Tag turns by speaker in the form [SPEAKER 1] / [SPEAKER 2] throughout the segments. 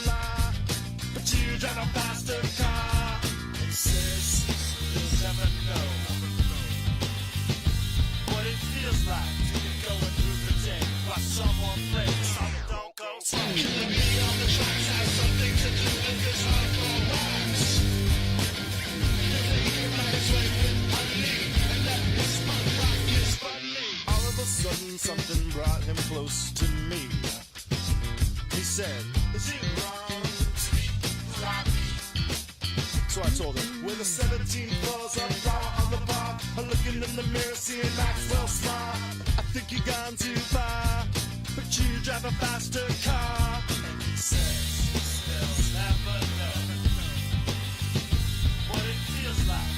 [SPEAKER 1] lie, but you drive a faster car. He says you'll never know what it feels like to be going through the day while someone plays. Don't go slow. Killing me on the tracks has something to do with this hardcore wax. Feeling he might as well with honey, and that his punk rock is funny. All of a sudden something brought him close to me. He said, is it wrong to be floppy? So I told him, we're the 17 floors up raw on the bar. I'm looking in the mirror, seeing Maxwell smile. I think you've gone too far, but you drive a faster car. And he says, they'll never know what it feels like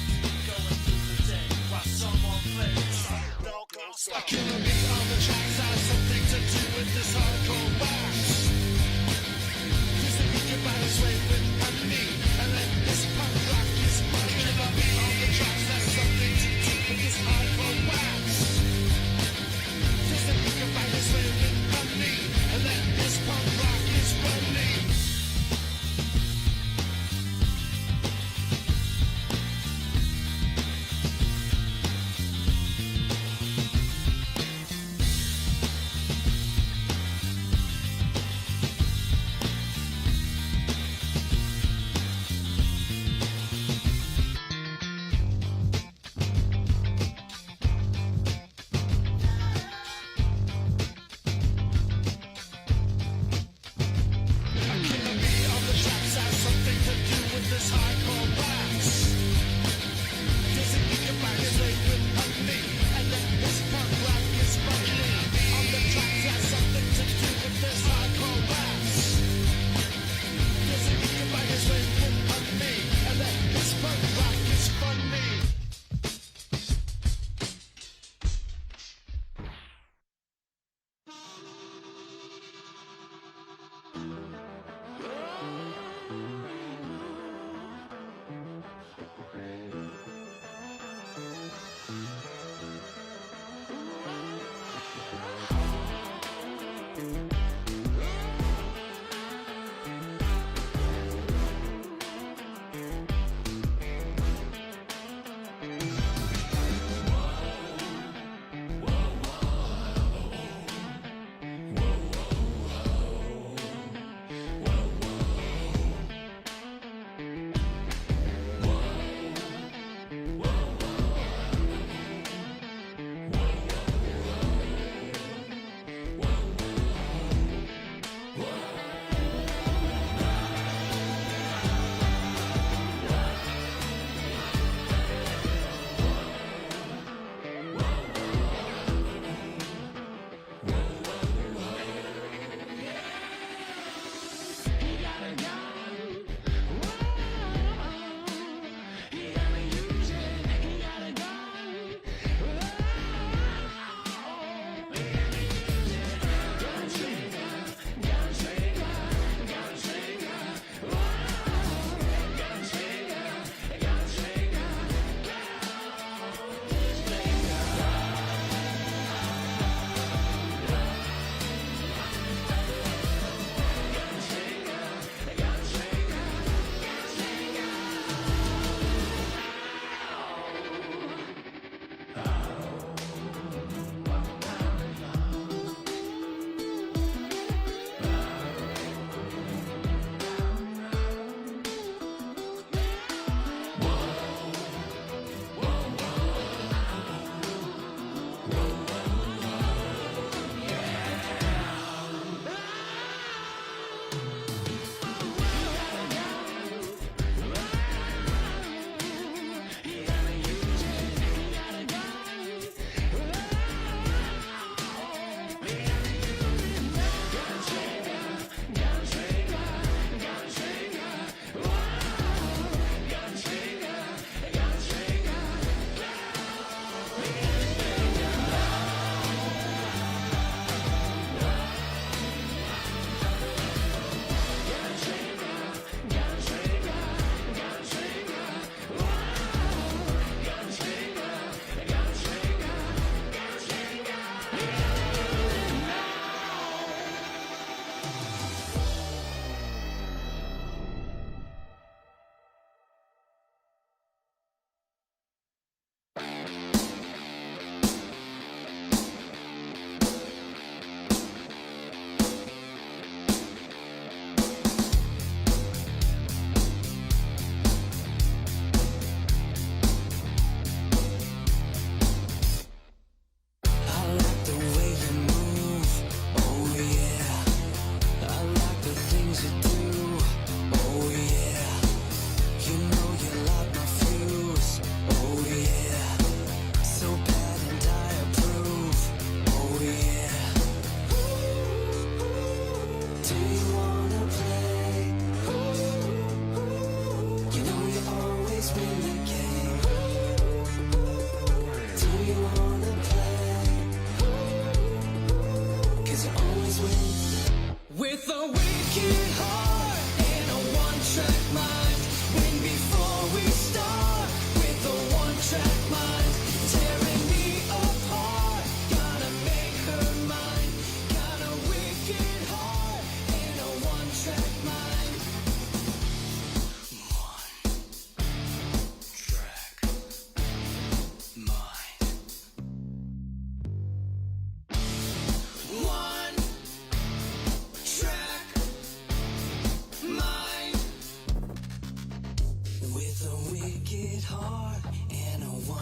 [SPEAKER 1] going through the day while someone plays. Don't go slow. I can't be on the tracks, has something to do with this hardcore wax. He can ride his way with me, and then this punk rock is money. Can I be on the tracks? That's something to do with this hardcore wax. He can ride his way with me, and then this punk rock is running.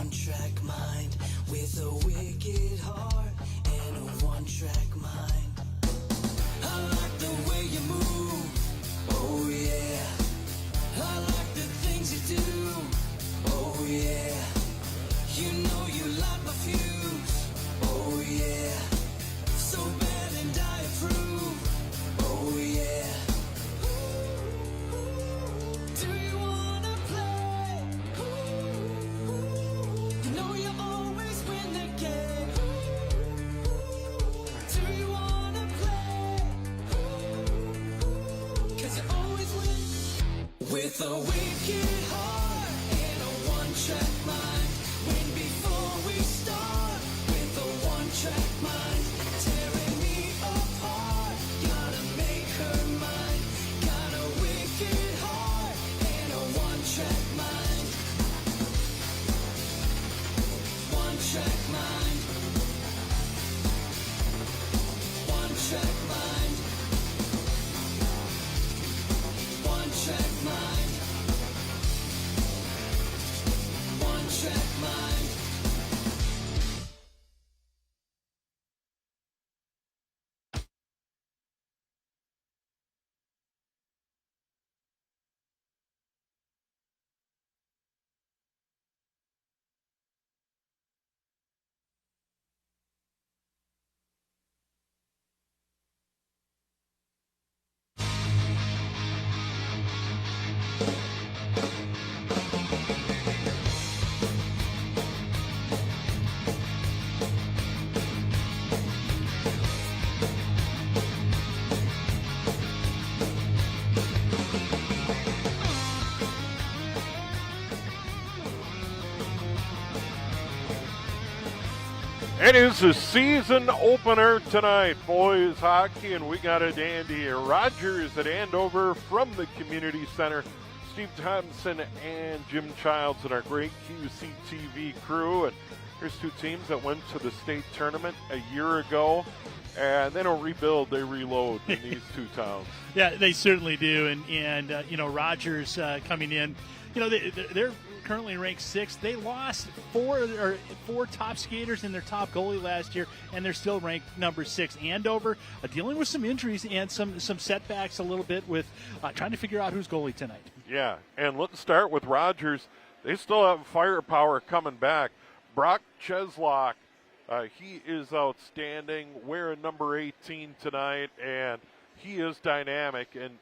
[SPEAKER 2] one-track mind with a wicked heart and a one-track mind. I like the way you move, oh yeah. I like the things you do, oh yeah. You know you light my fuse, oh yeah. So bad and I approve, oh yeah. Do you wanna play? You know you always win the game. Do you wanna play? 'Cause you always win. With a wicked heart and a one-track mind. Win before we start. With a one-track mind. Tearing me apart. Gotta make her mine. Got a wicked heart and a one-track mind. One-track mind. One-track mind. One-track mind. One-track mind.
[SPEAKER 3] It is the season opener tonight, boys hockey, and we got a dandy. Rogers at Andover from the community center. Steve Thompson and Jim Childs and our great QCTV crew. And here's two teams that went to the state tournament a year ago, and they don't rebuild, they reload in these two towns.
[SPEAKER 4] Yeah, they certainly do. And Rogers coming in, they're currently ranked 6th. They lost four top skaters and their top goalie last year, and they're still ranked number 6. Andover dealing with some injuries and some setbacks a little bit with trying to figure out who's goalie tonight.
[SPEAKER 3] Yeah, and let's start with Rogers. They still have firepower coming back. Brock Cheslock, he is outstanding, wearing number 18 tonight, and he is dynamic, and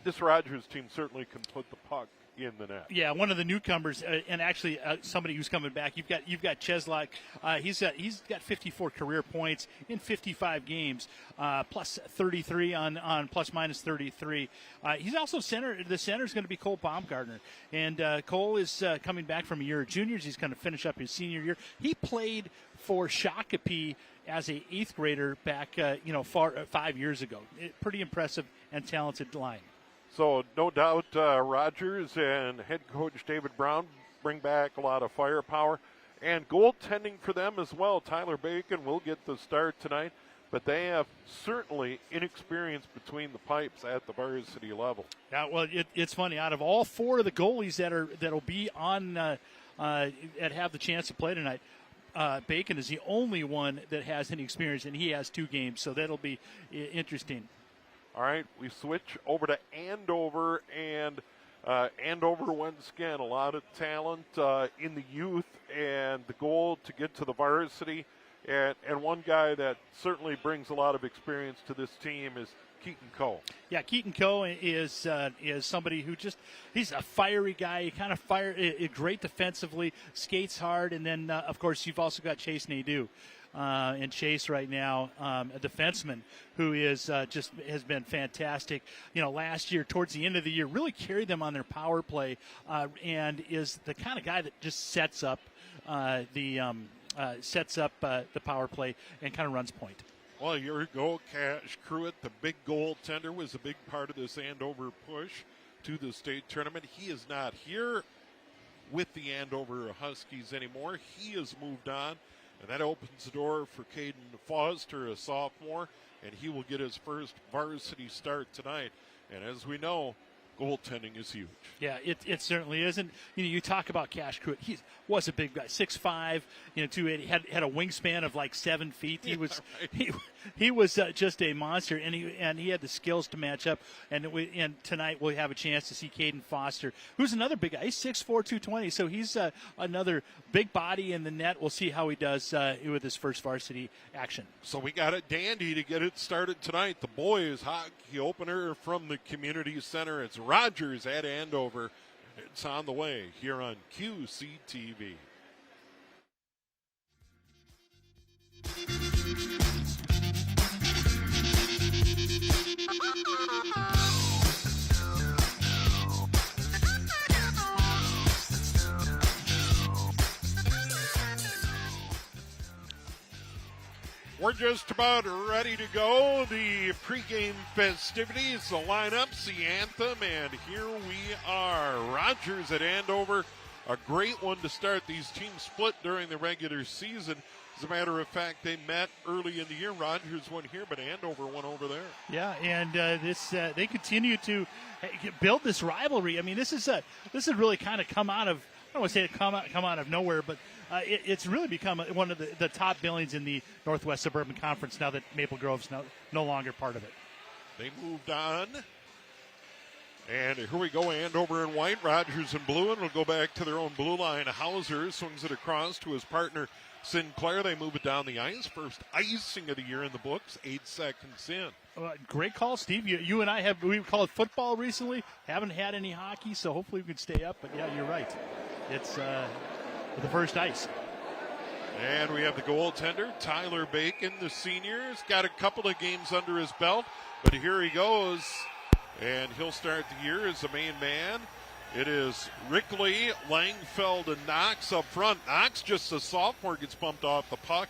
[SPEAKER 3] this Rogers team certainly can put the puck in the net.
[SPEAKER 4] Yeah, one of the newcomers, and actually somebody who's coming back. You've got Cheslock. He's got 54 career points in 55 games, plus 33 on plus minus 33. He's also center. The center is going to be Cole Baumgartner, and Cole is coming back from a year of juniors. He's going to finish up his senior year. He played for Shakopee as a 8th grader back 5 years ago. Pretty impressive and talented line.
[SPEAKER 3] So no doubt Rogers and head coach David Brown bring back a lot of firepower. And goaltending for them as well. Tyler Bacon will get the start tonight, but they have certainly inexperience between the pipes at the varsity level.
[SPEAKER 4] Yeah, well, it's funny. Out of all 4 of the goalies that'll be on that have the chance to play tonight, Bacon is the only one that has any experience, and he has 2 games, so that'll be interesting.
[SPEAKER 3] All right, we switch over to Andover, and Andover once again, a lot of talent in the youth, and the goal to get to the varsity. And one guy that certainly brings a lot of experience to this team is Keaton Coe. Yeah, Keaton Coe
[SPEAKER 4] is somebody who he's a fiery guy. He kind of great defensively, skates hard, and then of course you've also got Chase Nadeau. And Chase right now, a defenseman who is has been fantastic. Last year, towards the end of the year, really carried them on their power play, and is the kind of guy that just sets up the power play and kind of runs point.
[SPEAKER 3] Well, a year ago, Cash Cruitt, the big goaltender, was a big part of this Andover push to the state tournament. He is not here with the Andover Huskies anymore. He has moved on. And that opens the door for Caden Foster, a sophomore, and he will get his first varsity start tonight. And as we know, goaltending is huge.
[SPEAKER 4] Yeah, it certainly is. And, you talk about Cash Pruitt. He was a big guy, 6'5", 280, had a wingspan of like 7 feet. He was he was just a monster, and he had the skills to match up. And tonight we'll have a chance to see Caden Foster, who's another big guy. He's 6'4", 220, so he's another big body in the net. We'll see how he does with his first varsity action.
[SPEAKER 3] So we got a dandy to get it started tonight. The boys hockey opener from the community center. It's Rogers at Andover. It's on the way here on QCTV. We're just about ready to go. The pregame festivities, the lineups, the anthem, and here we are. Rogers at Andover, a great one to start. These teams split during the regular season. As a matter of fact, they met early in the year. Rogers won here, but Andover won over there.
[SPEAKER 4] Yeah, and they continue to build this rivalry. I mean, this is really kind of come out of, I don't want to say it come out of nowhere, but it's really become one of the top billings in the Northwest Suburban Conference now that Maple Grove's no longer part of it.
[SPEAKER 3] They moved on. And here we go, Andover in white, Rogers in blue, and we'll go back to their own blue line. Hauser swings it across to his partner, Sinclair. They move it down the ice. First icing of the year in the books, 8 seconds in.
[SPEAKER 4] Great call, Steve. You and I we called football recently. Haven't had any hockey, so hopefully we can stay up. But, yeah, you're right. It's the first ice.
[SPEAKER 3] And we have the goaltender, Tyler Bacon, the senior. He's got a couple of games under his belt, but here he goes. And he'll start the year as the main man. It is Rickley, Langfeld, and Knox up front. Knox, just a sophomore, gets bumped off the puck.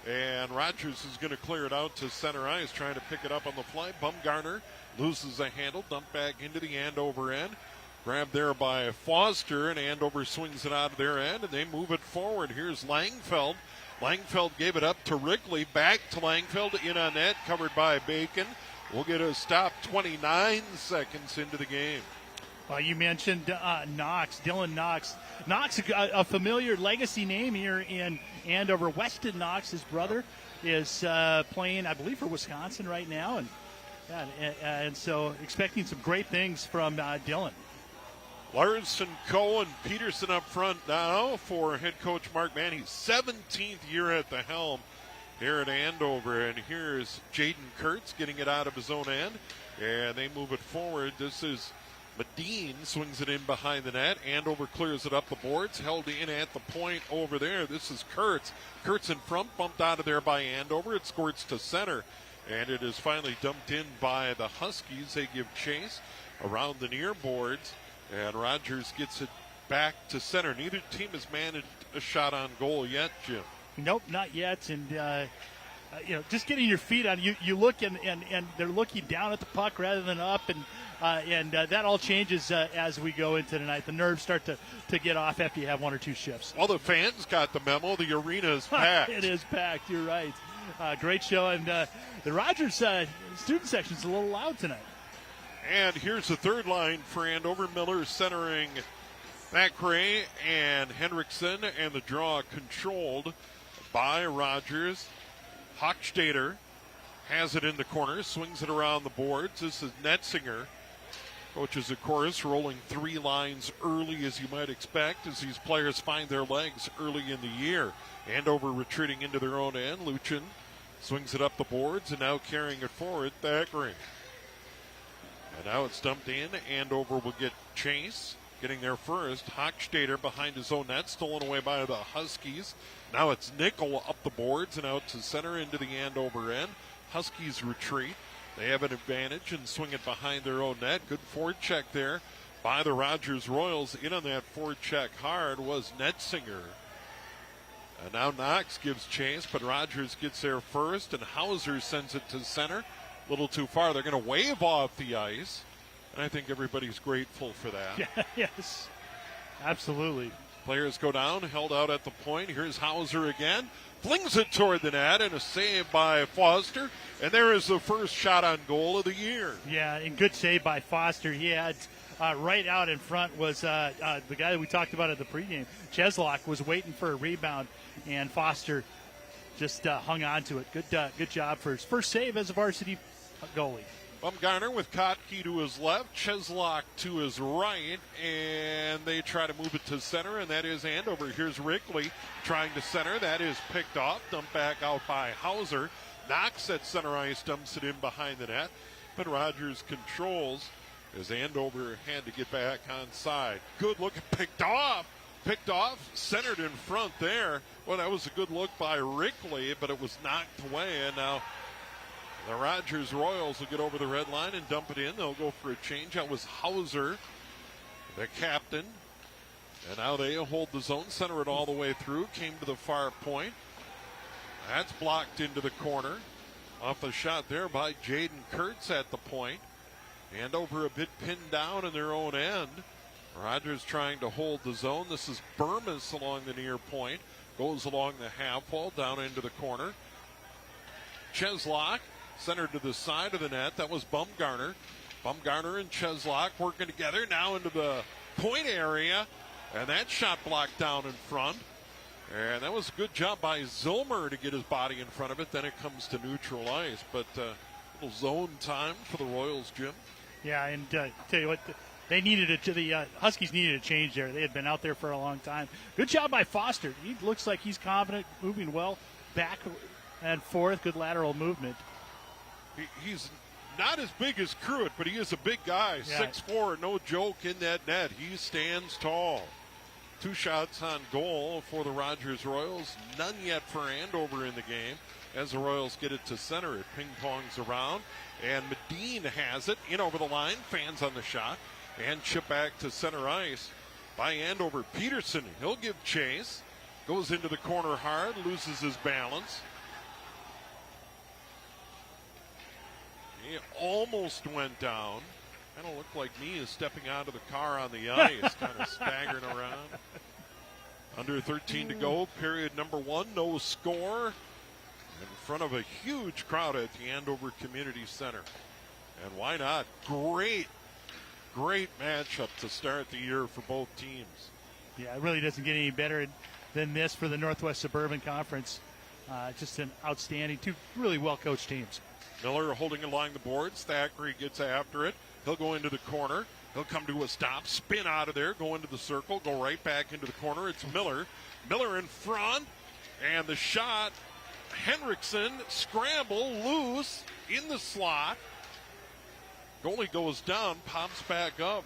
[SPEAKER 3] And Rogers is going to clear it out to center ice, trying to pick it up on the fly. Bumgarner loses the handle, dumped back into the Andover end. Grabbed there by Foster, and Andover swings it out of their end, and they move it forward. Here's Langfeld. Langfeld gave it up to Rickley. Back to Langfeld, in on net, covered by Bacon. We'll get a stop 29 seconds into the game.
[SPEAKER 4] You mentioned Knox, Dylan Knox. Knox, a familiar legacy name here in Andover. Weston Knox, his brother, is playing, I believe, for Wisconsin right now. And so expecting some great things from Dylan.
[SPEAKER 3] Larson, Coe, and Peterson up front now for head coach Mark Manny's 17th year at the helm here at Andover. And here's Jaden Kurtz getting it out of his own end, and they move it forward. This is Medine, swings it in behind the net. Andover clears it up the boards, held in at the point over there. This is Kurtz. Kurtz in front, bumped out of there by Andover. It squirts to center, and it is finally dumped in by the Huskies. They give chase around the near boards, and Rogers gets it back to center. Neither team has managed a shot on goal yet, Jim.
[SPEAKER 4] Nope, not yet. And, just getting your feet on, you look and they're looking down at the puck rather than up. And that all changes as we go into tonight. The nerves start to get off after you have one or two shifts.
[SPEAKER 3] Well, the fans got the memo. The arena is packed.
[SPEAKER 4] It is packed. You're right. Great show. And the Rogers student section is a little loud tonight.
[SPEAKER 3] And here's the third line for Andover. Miller centering Thackeray and Hendrickson, and the draw controlled by Rogers. Hochstader has it in the corner, swings it around the boards. This is Netzinger. Coaches, of course, rolling 3 lines early, as you might expect, as these players find their legs early in the year. Andover retreating into their own end. Luchin swings it up the boards, and now carrying it forward, Thackeray. And now it's dumped in. Andover will get chase. Getting there first. Hochstader behind his own net. Stolen away by the Huskies. Now it's Nickel up the boards and out to center into the Andover end. Huskies retreat. They have an advantage and swing it behind their own net. Good forecheck there by the Rogers Royals. In on that forecheck hard was Netzinger. And now Knox gives chase, but Rogers gets there first, and Hauser sends it to center. A little too far. They're going to wave off the ice, and I think everybody's grateful for that.
[SPEAKER 4] Yeah, yes, absolutely.
[SPEAKER 3] Players go down, held out at the point. Here's Hauser again. Flings it toward the net, and a save by Foster. And there is the first shot on goal of the year.
[SPEAKER 4] Yeah, and good save by Foster. He had right out in front was the guy that we talked about at the pregame. Cheslock was waiting for a rebound, and Foster just hung on to it. Good job for his first save as a varsity goalie.
[SPEAKER 3] Bumgarner with Kotke to his left, Cheslock to his right, and they try to move it to center, and that is Andover. Here's Wrigley trying to center. That is picked off, dumped back out by Hauser. Knox at center ice, dumps it in behind the net, but Rogers controls as Andover had to get back on side. Good look, picked off, centered in front there. Well, that was a good look by Wrigley, but it was knocked away, and now the Rogers Royals will get over the red line and dump it in. They'll go for a change. That was Hauser, the captain. And now they hold the zone, center it all the way through. Came to the far point. That's blocked into the corner. Off a shot there by Jaden Kurtz at the point. Andover a bit pinned down in their own end. Rogers trying to hold the zone. This is Burmis along the near point. Goes along the half wall, down into the corner. Cheslock centered to the side of the net. That was Bumgarner. Bumgarner and Cheslock working together now into the point area. And that shot blocked down in front. And that was a good job by Zilmer to get his body in front of it. Then it comes to neutral ice. But a little zone time for the Royals, Jim.
[SPEAKER 4] Yeah, and tell you what, the Huskies needed a change there. They had been out there for a long time. Good job by Foster. He looks like he's confident, moving well back and forth. Good lateral movement.
[SPEAKER 3] He's not as big as Cruitt, but he is a big guy.
[SPEAKER 4] Yeah.
[SPEAKER 3] 6'4", no joke in that net. He stands tall. 2 shots on goal for the Rogers Royals. None yet for Andover in the game. As the Royals get it to center, it ping-pongs around. And Medine has it in over the line. Fans on the shot. And chip back to center ice by Andover. Peterson, he'll give chase. Goes into the corner hard, loses his balance. He almost went down. Kind of looked like me is stepping out of the car on the ice, kind of staggering around. Under 13 to go, period number 1, no score. In front of a huge crowd at the Andover Community Center. And why not? Great matchup to start the year for both teams.
[SPEAKER 4] Yeah, it really doesn't get any better than this for the Northwest Suburban Conference. Just an outstanding, 2 really well-coached teams.
[SPEAKER 3] Miller holding along the boards. Thackeray gets after it. He'll go into the corner. He'll come to a stop, spin out of there, go into the circle, go right back into the corner. It's Miller. Miller in front, and the shot. Henriksen, scramble, loose, in the slot. Goalie goes down, pops back up.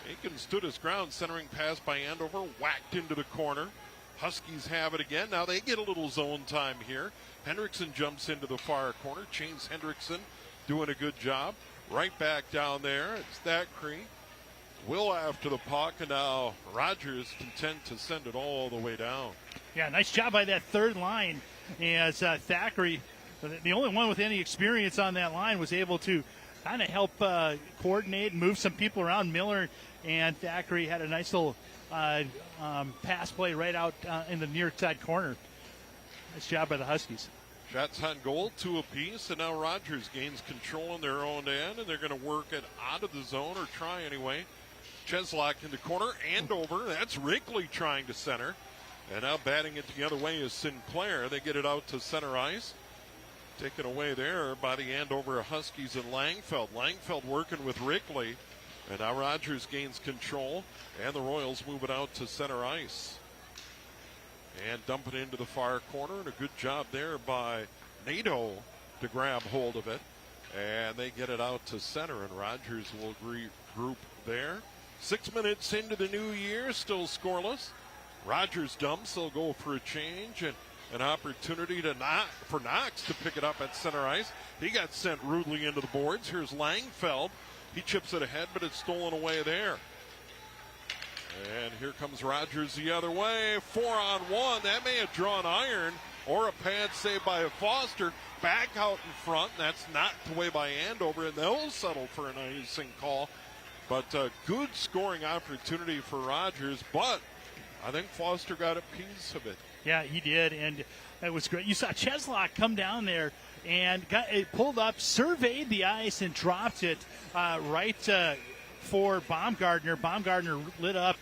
[SPEAKER 3] Aiken stood his ground, centering pass by Andover, whacked into the corner. Huskies have it again. Now they get a little zone time here. Henriksen jumps into the far corner. Chase Henriksen doing a good job. Right back down there. It's Thackeray. Will after the puck, and now Rogers content to send it all the way down.
[SPEAKER 4] Yeah, nice job by that third line. As Thackeray, the only one with any experience on that line, was able to kind of help coordinate and move some people around. Miller and Thackeray had a nice little pass play right out in the near side corner. Nice job by the Huskies.
[SPEAKER 3] Shots on goal, 2 apiece, and now Rogers gains control in their own end, and they're going to work it out of the zone, or try anyway. Cheslock in the corner, Andover. That's Wrigley trying to center. And now batting it the other way is Sinclair. They get it out to center ice. Taken away there by the Andover Huskies and Langfeld. Langfeld working with Wrigley. And now Rogers gains control, and the Royals move it out to center ice. And dump it into the far corner, and a good job there by Nato to grab hold of it. And they get it out to center, and Rogers will regroup there. 6 minutes into the new year, still scoreless. Rogers dumps, they'll go for a change, and an opportunity for Knox to pick it up at center ice. He got sent rudely into the boards. Here's Langfeld. He chips it ahead, but it's stolen away there. And here comes Rogers the other way. 4-on-1. That may have drawn iron, or a pad save by Foster. Back out in front. That's knocked away by Andover, and they'll settle for an icing call. But good scoring opportunity for Rogers, but I think Foster got a piece of it.
[SPEAKER 4] Yeah, he did, and it was great. You saw Cheslock come down there and got it pulled up, surveyed the ice, and dropped it right for Baumgartner. Baumgartner lit up.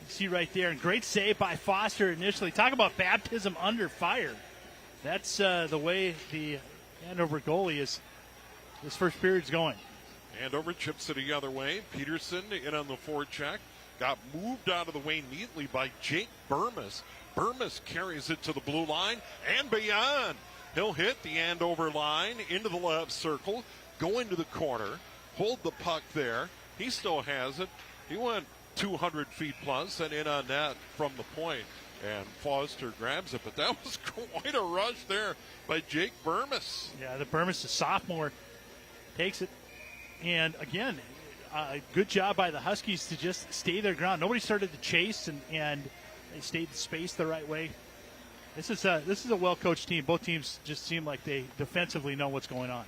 [SPEAKER 4] You see right there. And great save by Foster initially. Talk about baptism under fire. That's the way the Andover goalie is. This first period's going.
[SPEAKER 3] Andover chips it the other way. Peterson in on the forecheck. Got moved out of the way neatly by Jake Burmis. Burmis carries it to the blue line and beyond. He'll hit the Andover line into the left circle, go into the corner, hold the puck there. He still has it. He went 200 feet plus and in on net from the point. And Foster grabs it, but that was quite a rush there by Jake Burmis.
[SPEAKER 4] Yeah, the Burmis, the sophomore, takes it. And again, good job by the Huskies to just stay their ground. Nobody started to chase, and they stayed spaced the right way. This is a well-coached team. Both teams just seem like they defensively know what's going on.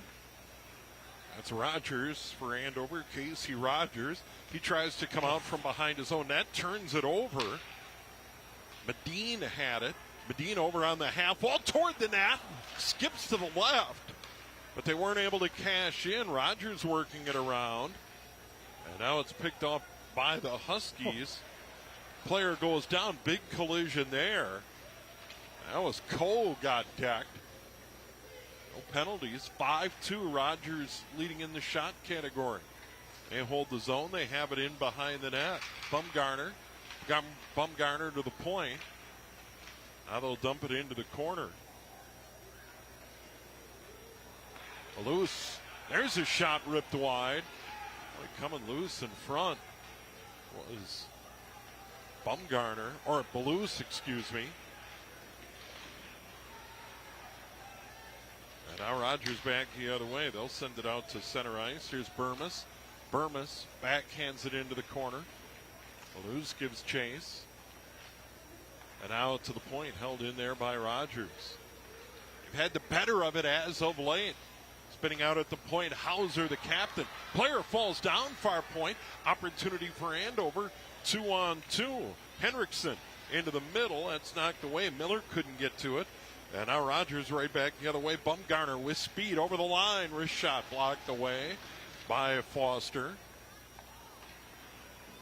[SPEAKER 3] That's Rogers for Andover, Casey Rogers. He tries to come out from behind his own net, turns it over. Medine had it. Medine over on the half wall toward the net, skips to the left, but they weren't able to cash in. Rogers working it around, and now it's picked up by the Huskies. Player goes down, big collision there. That was Cole got decked. No penalties. 5-2, Rogers leading in the shot category. They hold the zone. They have it in behind the net. Bumgarner to the point. Now they'll dump it into the corner. Loose. There's a shot ripped wide. Coming loose in front was Bumgarner, or Balouse, excuse me. And now Rogers back the other way. They'll send it out to center ice. Here's Burmis. Burmis backhands it into the corner. Balouse gives chase. And out to the point, held in there by Rogers. They've had the better of it as of late. Spinning out at the point, Hauser, the captain. Player falls down far point. Opportunity for Andover. 2-on-2. Henriksen into the middle. That's knocked away. Miller couldn't get to it. And now Rogers right back the other way. Bumgarner with speed over the line. Wrist shot blocked away by Foster.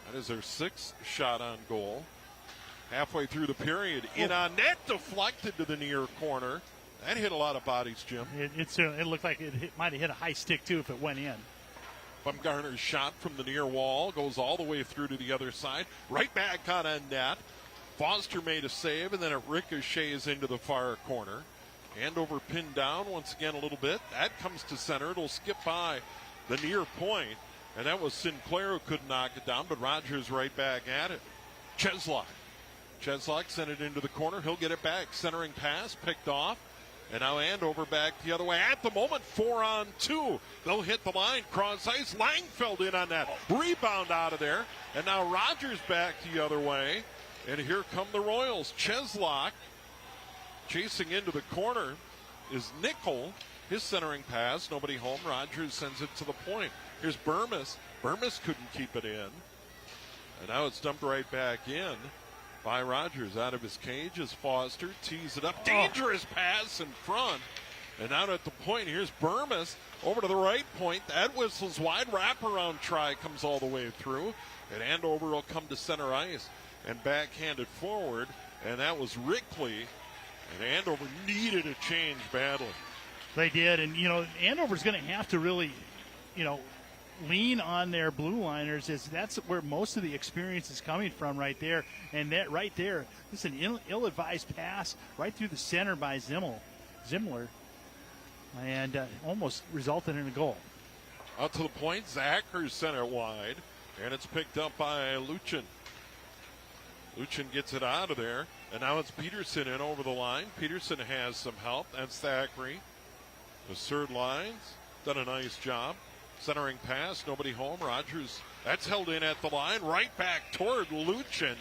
[SPEAKER 3] That is their sixth shot on goal. Halfway through the period, in on net, deflected to the near corner. That hit a lot of bodies, Jim.
[SPEAKER 4] It looked like it might have hit a high stick, too, if it went in.
[SPEAKER 3] Bumgarner's shot from the near wall goes all the way through to the other side. Right back on a net. Foster made a save, and then it ricochets into the far corner. Andover pinned down once again a little bit. That comes to center. It'll skip by the near point, and that was Sinclair who couldn't knock it down, but Rogers right back at it. Cheslock sent it into the corner. He'll get it back. Centering pass picked off. And now Andover back the other way. At the moment, 4-on-2. They'll hit the line. Cross ice. Langfeld in on that. Rebound out of there. And now Rogers back the other way. And here come the Royals. Cheslock chasing into the corner is Nickel. His centering pass. Nobody home. Rogers sends it to the point. Here's Burmis. Burmis couldn't keep it in. And now it's dumped right back in by Rogers. Out of his cage is Foster. Tees it up. Dangerous pass in front. And out at the point, here's Burmis over to the right point. That whistles wide. Wraparound try comes all the way through. And Andover will come to center ice and backhand it forward. And that was Rickley. And Andover needed a change badly.
[SPEAKER 4] They did. And, Andover's going to have to really, lean on their blue liners. That's where most of the experience is coming from right there. And that right there, this is an ill-advised pass right through the center by Zimler. And almost resulted in a goal.
[SPEAKER 3] Out to the point, Zachers center wide. And it's picked up by Luchin. Luchin gets it out of there. And now it's Peterson in over the line. Peterson has some help. That's Thackeray. The third line's done a nice job. Centering pass, nobody home. Rogers, that's held in at the line. Right back toward Luchin.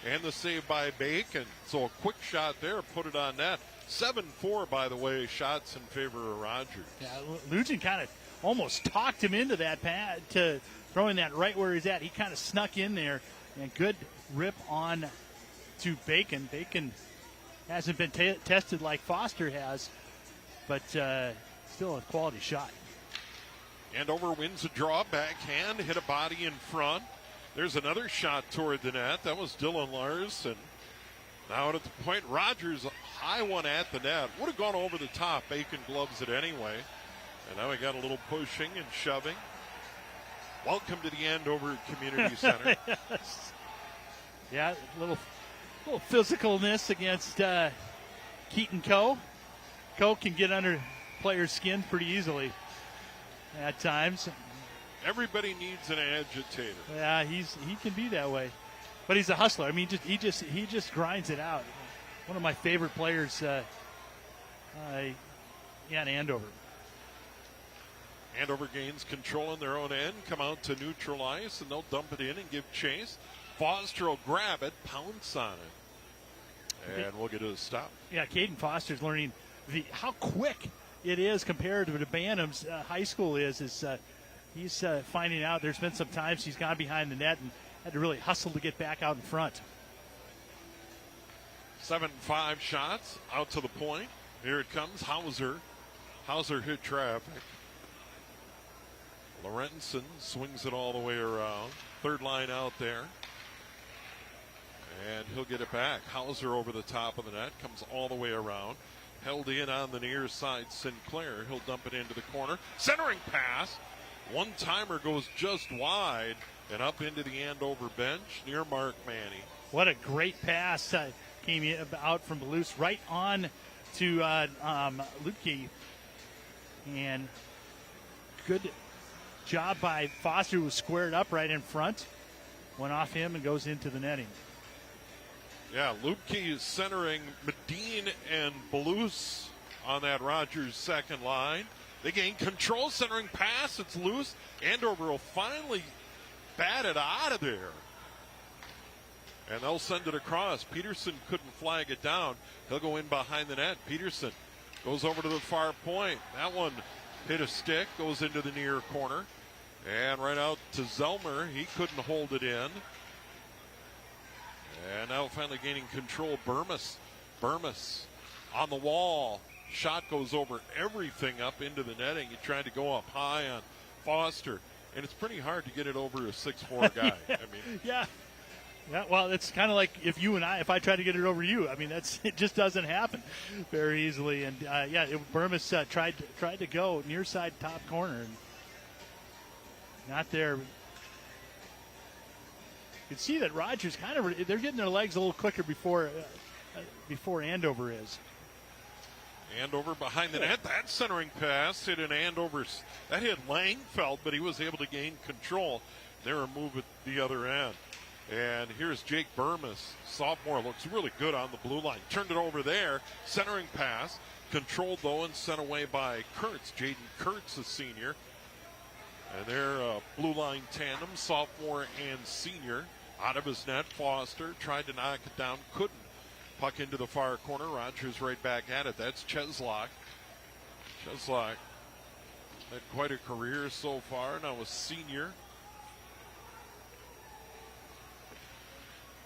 [SPEAKER 3] And the save by Bacon. So a quick shot there, put it on net. 7-4, by the way, shots in favor of Rogers.
[SPEAKER 4] Yeah, Luchin kind of almost talked him into that pass, to throwing that right where he's at. He kind of snuck in there. And good rip on to Bacon. Bacon hasn't been tested like Foster has, but still a quality shot.
[SPEAKER 3] Andover wins a draw, backhand, hit a body in front. There's another shot toward the net. That was Dylan Larson. Now at the point, Rogers, high one at the net. Would have gone over the top. Bacon gloves it anyway. And now we got a little pushing and shoving. Welcome to the Andover Community Center.
[SPEAKER 4] Yes. Yeah, a little physicalness against Keaton Coe. Coe can get under players' skin pretty easily at times.
[SPEAKER 3] Everybody needs an agitator.
[SPEAKER 4] Yeah, he can be that way, but he's a hustler. I mean, he just grinds it out. One of my favorite players in Andover.
[SPEAKER 3] Andover gains control in their own end, come out to neutral ice, and they'll dump it in and give chase. Foster will grab it, pounce on it, and we'll get to a stop.
[SPEAKER 4] Yeah, Caden Foster's learning how quick it is compared to Bantham's high school is. He's finding out there's been some times he's gone behind the net and had to really hustle to get back out in front.
[SPEAKER 3] 7-5 shots out to the point. Here it comes, Hauser. Hauser hit traffic. Lorenzen swings it all the way around. Third line out there. And he'll get it back. Hauser over the top of the net, comes all the way around. Held in on the near side, Sinclair. He'll dump it into the corner. Centering pass. One-timer goes just wide and up into the Andover bench near Mark Manny.
[SPEAKER 4] What a great pass came out from Belus right on to Lutke. And good job by Foster, who was squared up right in front. Went off him and goes into the netting.
[SPEAKER 3] Yeah, Lutke is centering Medine and Belus on that Rogers second line. They gain control, centering pass. It's loose. Andover will finally bat it out of there. And they'll send it across. Peterson couldn't flag it down. He'll go in behind the net. Peterson goes over to the far point. That one hit a stick, goes into the near corner. And right out to Zelmer. He couldn't hold it in. And now finally gaining control, Burmis. Burmis on the wall. Shot goes over everything up into the netting. He tried to go up high on Foster, and it's pretty hard to get it over a 6'4" guy.
[SPEAKER 4] Yeah.
[SPEAKER 3] I mean,
[SPEAKER 4] yeah. Well, it's kind of like if I try to get it over you. I mean, it just doesn't happen very easily. And Burmis tried to go near side top corner, and not there. You can see that Rogers they're getting their legs a little quicker before Andover is.
[SPEAKER 3] Andover behind the net. That centering pass hit an Andover's. That hit Langfeld, but he was able to gain control. They were moved at the other end. And here's Jake Burmis. Sophomore looks really good on the blue line. Turned it over there. Centering pass. Controlled, though, and sent away by Kurtz. Jaden Kurtz, a senior. And their blue line tandem, sophomore and senior. Out of his net, Foster tried to knock it down. Couldn't. Puck into the far corner. Rogers right back at it. That's Cheslock. Cheslock had quite a career so far. Now a senior.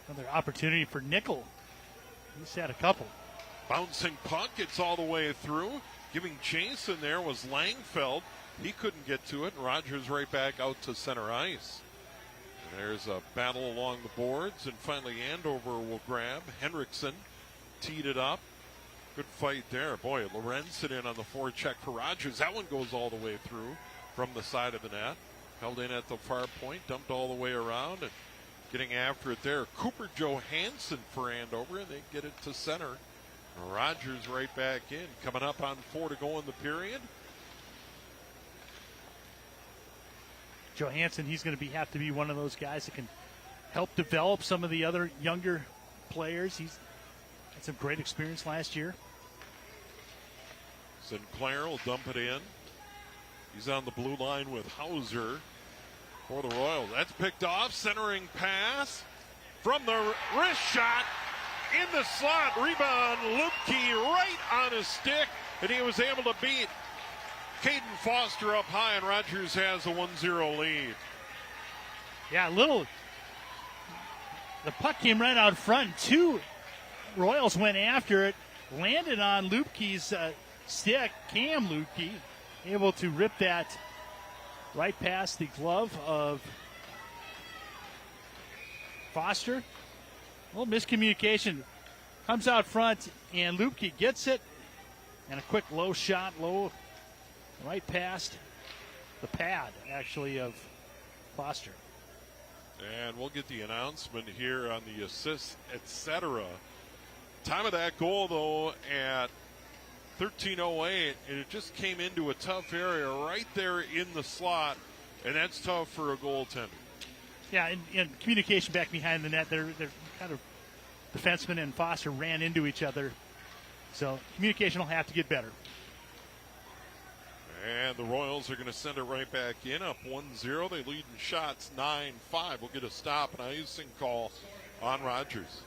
[SPEAKER 4] Another opportunity for Nickel. He's had a couple.
[SPEAKER 3] Bouncing puck. It's all the way through. Giving chase in there was Langfeld. He couldn't get to it. And Rogers right back out to center ice. There's a battle along the boards, and finally Andover will grab. Henriksen teed it up. Good fight there. Boy, Lorenzen in on the forecheck for Rogers. That one goes all the way through from the side of the net. Held in at the far point, dumped all the way around, and getting after it there. Cooper Johansson for Andover, and they get it to center. Rogers right back in. Coming up on 4 to go in the period.
[SPEAKER 4] Johansson, he's going to have to be one of those guys that can help develop some of the other younger players. He's had some great experience last year.
[SPEAKER 3] Sinclair will dump it in. He's on the blue line with Hauser for the Royals. That's picked off. Centering pass from the wrist shot in the slot. Rebound, Lupke right on his stick, and he was able to beat Caden Foster up high, and Rogers has a 1-0 lead.
[SPEAKER 4] Yeah, the puck came right out front. Two Royals went after it, landed on Lupke's stick. Cam Lupke able to rip that right past the glove of Foster. A little miscommunication. Comes out front, and Lupke gets it. And a quick low shot, low, right past the pad, actually, of Foster.
[SPEAKER 3] And we'll get the announcement here on the assist, etc. Time of that goal, though, at 13:08, and it just came into a tough area right there in the slot, and that's tough for a goaltender.
[SPEAKER 4] Yeah, and communication back behind the net. They're kind of defenseman and Foster ran into each other, so communication will have to get better.
[SPEAKER 3] And the Royals are going to send it right back in, up 1-0. They lead in shots 9-5. We'll get a stop and icing call on Rogers.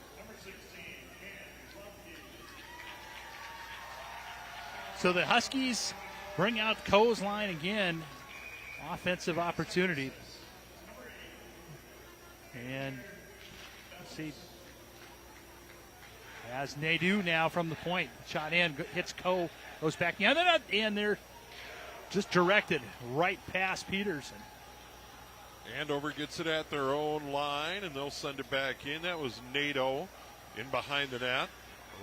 [SPEAKER 4] So the Huskies bring out Coe's line again. Offensive opportunity. And let's see. As Nadeau now from the point. Shot in, hits Coe, goes back down, and they're just directed right past Peterson.
[SPEAKER 3] Andover gets it at their own line, and they'll send it back in. That was Nadeau in behind the net.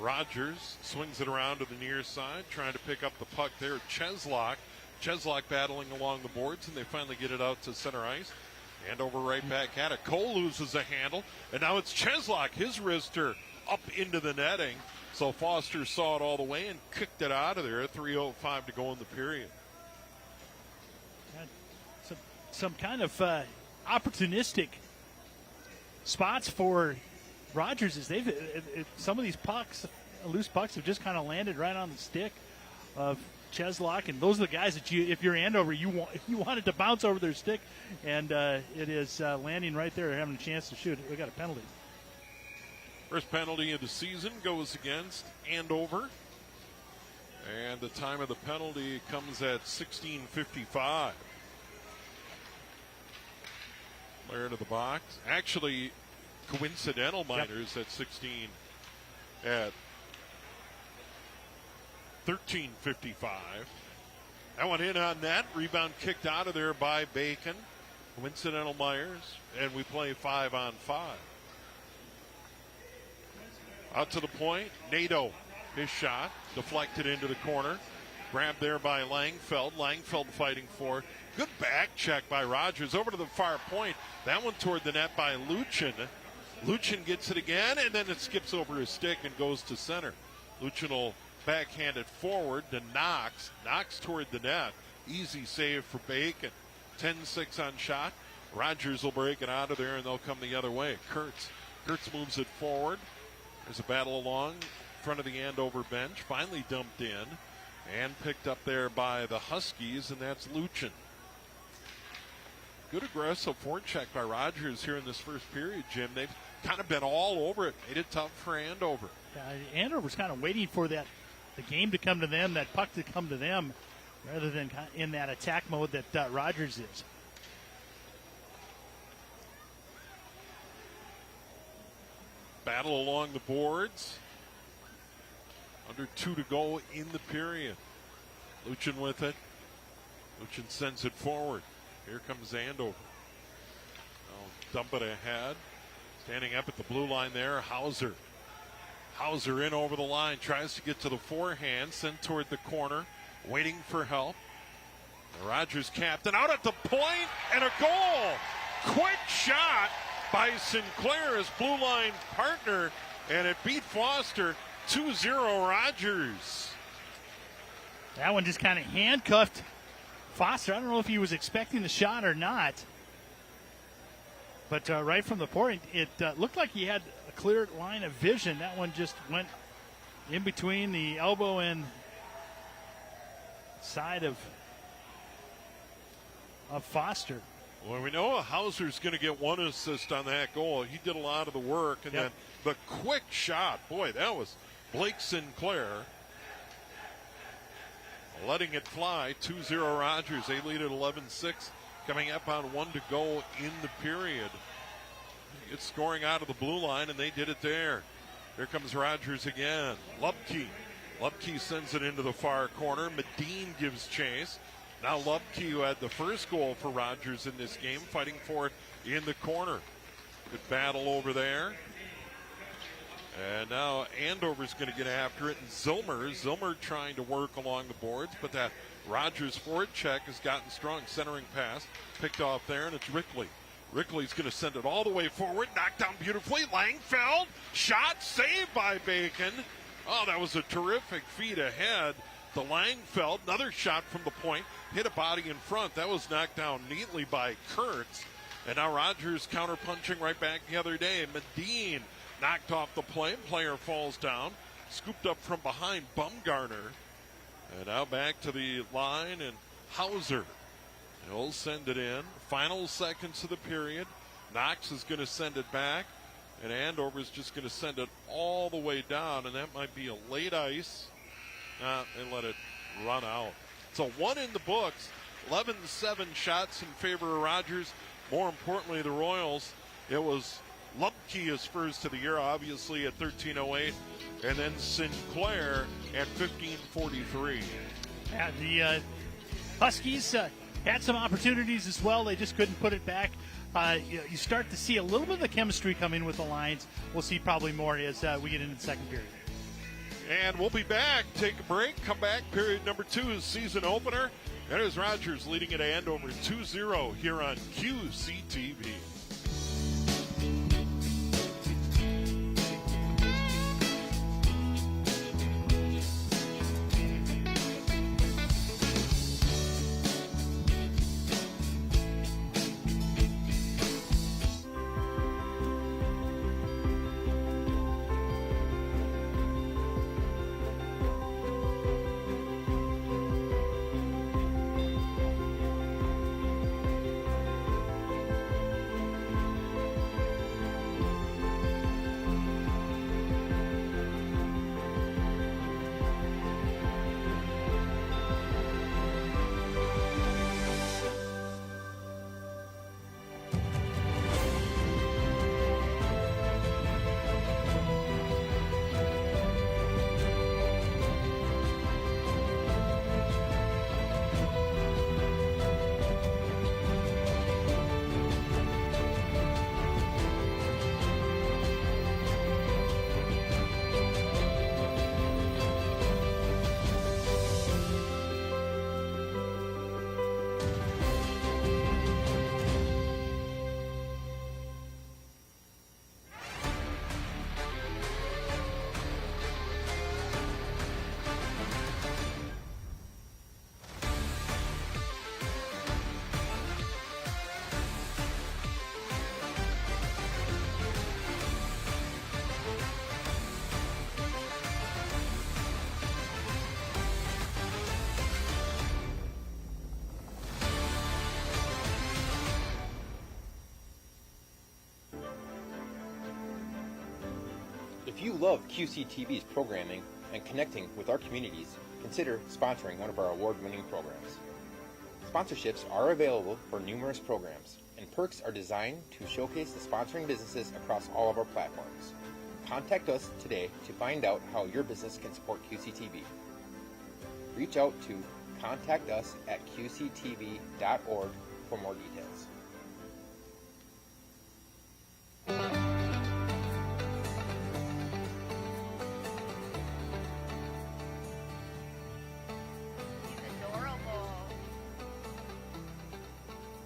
[SPEAKER 3] Rogers swings it around to the near side, trying to pick up the puck there. Cheslock battling along the boards, and they finally get it out to center ice. Andover right back at it. Cole loses a handle, and now it's Cheslock, his wrister, up into the netting. So Foster saw it all the way and kicked it out of there. 3:05 to go in the period.
[SPEAKER 4] Some kind of opportunistic spots for Rogers is some of these pucks, loose pucks, have just kind of landed right on the stick of Cheslock, and those are the guys that if you're Andover, you want it to bounce over their stick, and it is landing right there, having a chance to shoot. We got a penalty.
[SPEAKER 3] First penalty of the season goes against Andover, and the time of the penalty comes at 16:55. Player to the box. Actually, coincidental minors at 16 at 13:55. That one in on net. Rebound kicked out of there by Bacon. Coincidental Myers. And we play 5-on-5. Out to the point. Nadeau. His shot. Deflected into the corner. Grabbed there by Langfeld. Langfeld fighting for. Good back check by Rogers. Over to the far point. That one toward the net by Luchin. Luchin gets it again, and then it skips over his stick and goes to center. Luchin will backhand it forward to Knox. Knox toward the net. Easy save for Bacon. 10-6 on shot. Rogers will break it out of there, and they'll come the other way. Kurtz moves it forward. There's a battle along in front of the Andover bench. Finally dumped in and picked up there by the Huskies, and that's Luchin. Good aggressive forecheck by Rogers here in this first period, Jim. They've kind of been all over it. Made it tough for Andover.
[SPEAKER 4] Andover's kind of waiting for the game to come to them, that puck to come to them, rather than in that attack mode that Rogers is.
[SPEAKER 3] Battle along the boards. Under 2 to go in the period. Luchin with it. Luchin sends it forward. Here comes Andover. Dump it ahead. Standing up at the blue line there, Hauser. Hauser in over the line. Tries to get to the forehand. Sent toward the corner. Waiting for help. The Rogers captain out at the point, and a goal. Quick shot by Sinclair, his blue line partner, and it beat Foster. 2-0 Rogers.
[SPEAKER 4] That one just kind of handcuffed Foster. I don't know if he was expecting the shot or not. But right from the point, it looked like he had a clear line of vision. That one just went in between the elbow and side of Foster.
[SPEAKER 3] Well, we know Hauser's going to get one assist on that goal. He did a lot of the work. And then the quick shot, boy, that was Blake Sinclair letting it fly. 2-0 Rogers. They lead at 11-6. Coming up on 1 to go in the period. It's scoring out of the blue line, and they did it there. Here comes Rogers again. Lubke sends it into the far corner. Medine gives chase. Now Lubke, who had the first goal for Rogers in this game, fighting for it in the corner. Good battle over there. And now Andover's going to get after it. And Zilmer trying to work along the boards, but that Rogers forward check has gotten strong. Centering pass picked off there, and it's Rickley. Rickley's going to send it all the way forward. Knocked down beautifully. Langfeld. Shot saved by Bacon. Oh, that was a terrific feed ahead to Langfeld. Another shot from the point. Hit a body in front. That was knocked down neatly by Kurtz. And now Rogers counter-punching right back the other day. Medine knocked off the play. Player falls down. Scooped up from behind Bumgarner. And now back to the line, and Hauser. He'll send it in. Final seconds of the period. Knox is going to send it back. And Andover's just going to send it all the way down. And that might be a late ice. They let it run out. So 1 in the books. 11-7 shots in favor of Rogers. More importantly, the Royals. It was Lubke his first of the year, obviously, at 13:08. And then Sinclair at 15:43.
[SPEAKER 4] Yeah, the Huskies had some opportunities as well. They just couldn't put it back. You start to see a little bit of the chemistry come in with the Lions. We'll see probably more as we get into the second period.
[SPEAKER 3] And we'll be back. Take a break. Come back. Period number 2 is season opener. And it's Rogers leading it at Andover 2-0 here on QCTV.
[SPEAKER 5] If you love QCTV's programming and connecting with our communities, consider sponsoring one of our award-winning programs. Sponsorships are available for numerous programs, and perks are designed to showcase the sponsoring businesses across all of our platforms. Contact us today to find out how your business can support QCTV. Reach out to contactus@qctv.org for more details.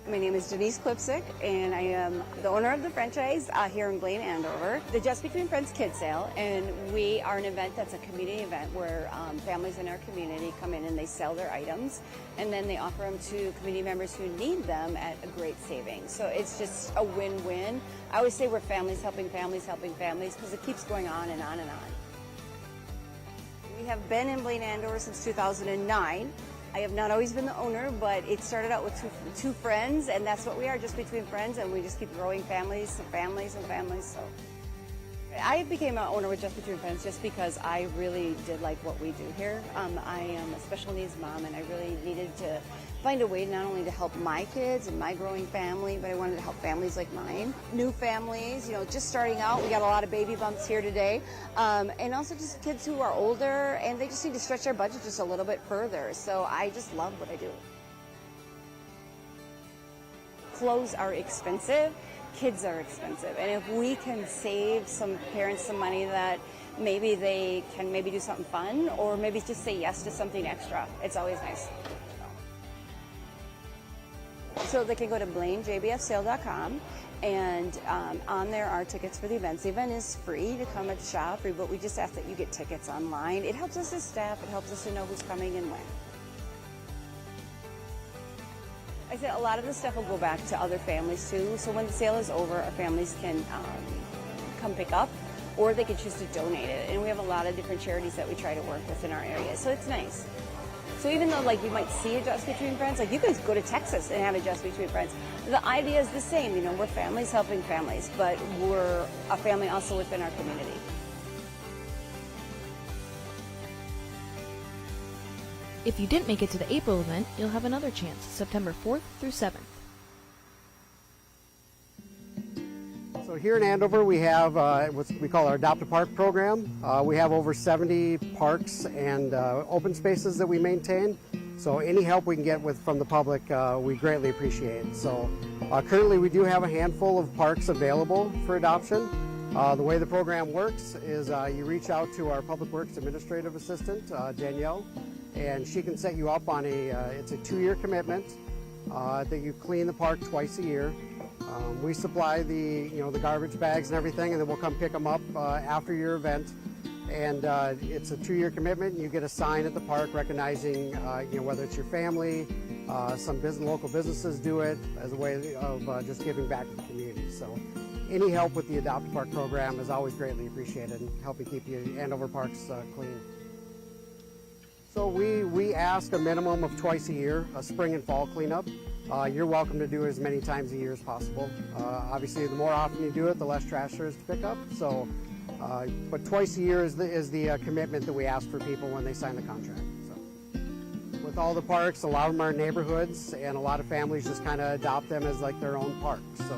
[SPEAKER 6] My name is Denise Klipsick, and I am the owner of the franchise here in Blaine, Andover, the Just Between Friends Kids Sale, and we are an event that's a community event where families in our community come in and they sell their items, and then they offer them to community members who need them at a great savings. So it's just a win-win. I always say we're families helping families, because it keeps going on and on and on. We have been in Blaine, Andover since 2009. I have not always been the owner, but it started out with two friends, and that's what we are, Just Between Friends, and we just keep growing families and families and families. So I became an owner with Just Between Friends just because I really did like what we do here. I am a special needs mom, and I really needed to find a way not only to help my kids and my growing family, but I wanted to help families like mine. New families, just starting out. We got a lot of baby bumps here today. And also just kids who are older, and they just need to stretch their budget just a little bit further. So I just love what I do. clothes are expensive, kids are expensive. And if we can save some parents some money that maybe they can maybe do something fun or maybe just say yes to something extra, it's always nice. So they can go to blamejbfsale.com, and on there are tickets for the events. The event is free to come and shop, but we just ask that you get tickets online. It helps us as staff. It helps us to know who's coming and when. I said a lot of the stuff will go back to other families too. So when the sale is over, our families can come pick up, or they can choose to donate it. And we have a lot of different charities that we try to work with in our area, so it's nice. So even though like you might see a Just Between Friends, like you guys go to Texas and have a Just Between Friends, the idea is the same. You know, we're families helping families, but we're a family also within our community.
[SPEAKER 7] If you didn't make it to the April event, you'll have another chance, September 4th through 7th.
[SPEAKER 8] So here in Andover, we have what we call our Adopt a Park program. We have over 70 parks and open spaces that we maintain. So any help we can get from the public, we greatly appreciate. So currently we do have a handful of parks available for adoption. The way the program works is you reach out to our Public Works Administrative Assistant, Danielle, and she can set you up on it's a 2-year commitment that you clean the park twice a year. We supply the garbage bags and everything, and then we'll come pick them up after your event. And it's a 2-year commitment. And you get a sign at the park recognizing, whether it's your family, some local businesses do it as a way of just giving back to the community. So any help with the Adopt a Park program is always greatly appreciated in helping keep Andover parks clean. So we ask a minimum of twice a year, a spring and fall cleanup. You're welcome to do it as many times a year as possible. Obviously, the more often you do it, the less trash there is to pick up. So, but twice a year is the commitment that we ask for people when they sign the contract. So, with all the parks, a lot of them are neighborhoods, and a lot of families just kind of adopt them as like their own park. So,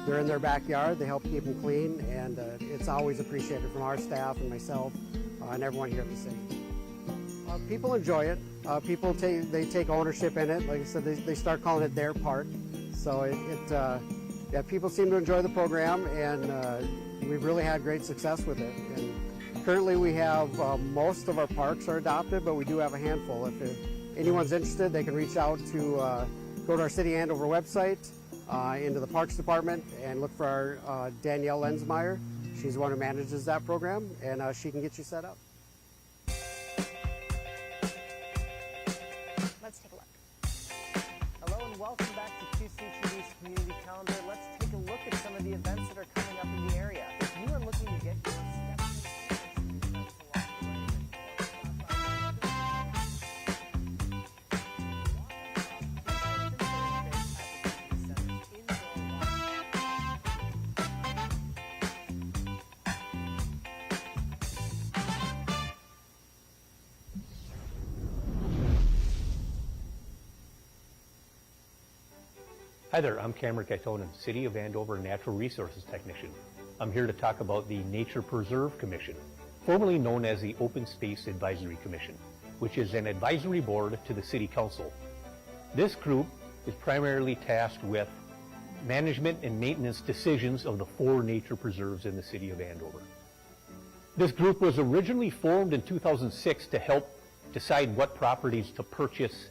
[SPEAKER 8] they're in their backyard. They help keep them clean, and it's always appreciated from our staff and myself and everyone here at the city. People enjoy it. People take ownership in it. Like I said, they start calling it their park. So people seem to enjoy the program, and we've really had great success with it. And currently, we have most of our parks are adopted, but we do have a handful. If anyone's interested, they can reach out to go to our City Andover website, into the Parks Department, and look for our Danielle Lensmeyer. She's the one who manages that program, and she can get you set up.
[SPEAKER 6] Let's take a look.
[SPEAKER 9] Hello and welcome back to QCTV's Community Calendar. Let's take a look at some of the events that are coming up in the area. If you are looking to get your steps
[SPEAKER 10] Hi there, I'm Cameron Kaitonen, City of Andover Natural Resources Technician. I'm here to talk about the Nature Preserve Commission, formerly known as the Open Space Advisory Commission, which is an advisory board to the City Council. This group is primarily tasked with management and maintenance decisions of the 4 nature preserves in the City of Andover. This group was originally formed in 2006 to help decide what properties to purchase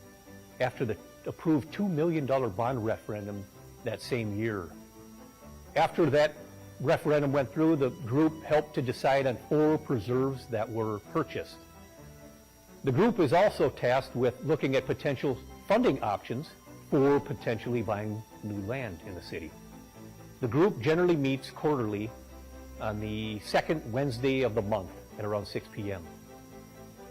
[SPEAKER 10] after the approved $2 million bond referendum that same year. After that referendum went through, the group helped to decide on 4 preserves that were purchased. The group is also tasked with looking at potential funding options for potentially buying new land in the city. The group generally meets quarterly on the 2nd Wednesday of the month at around 6 p.m.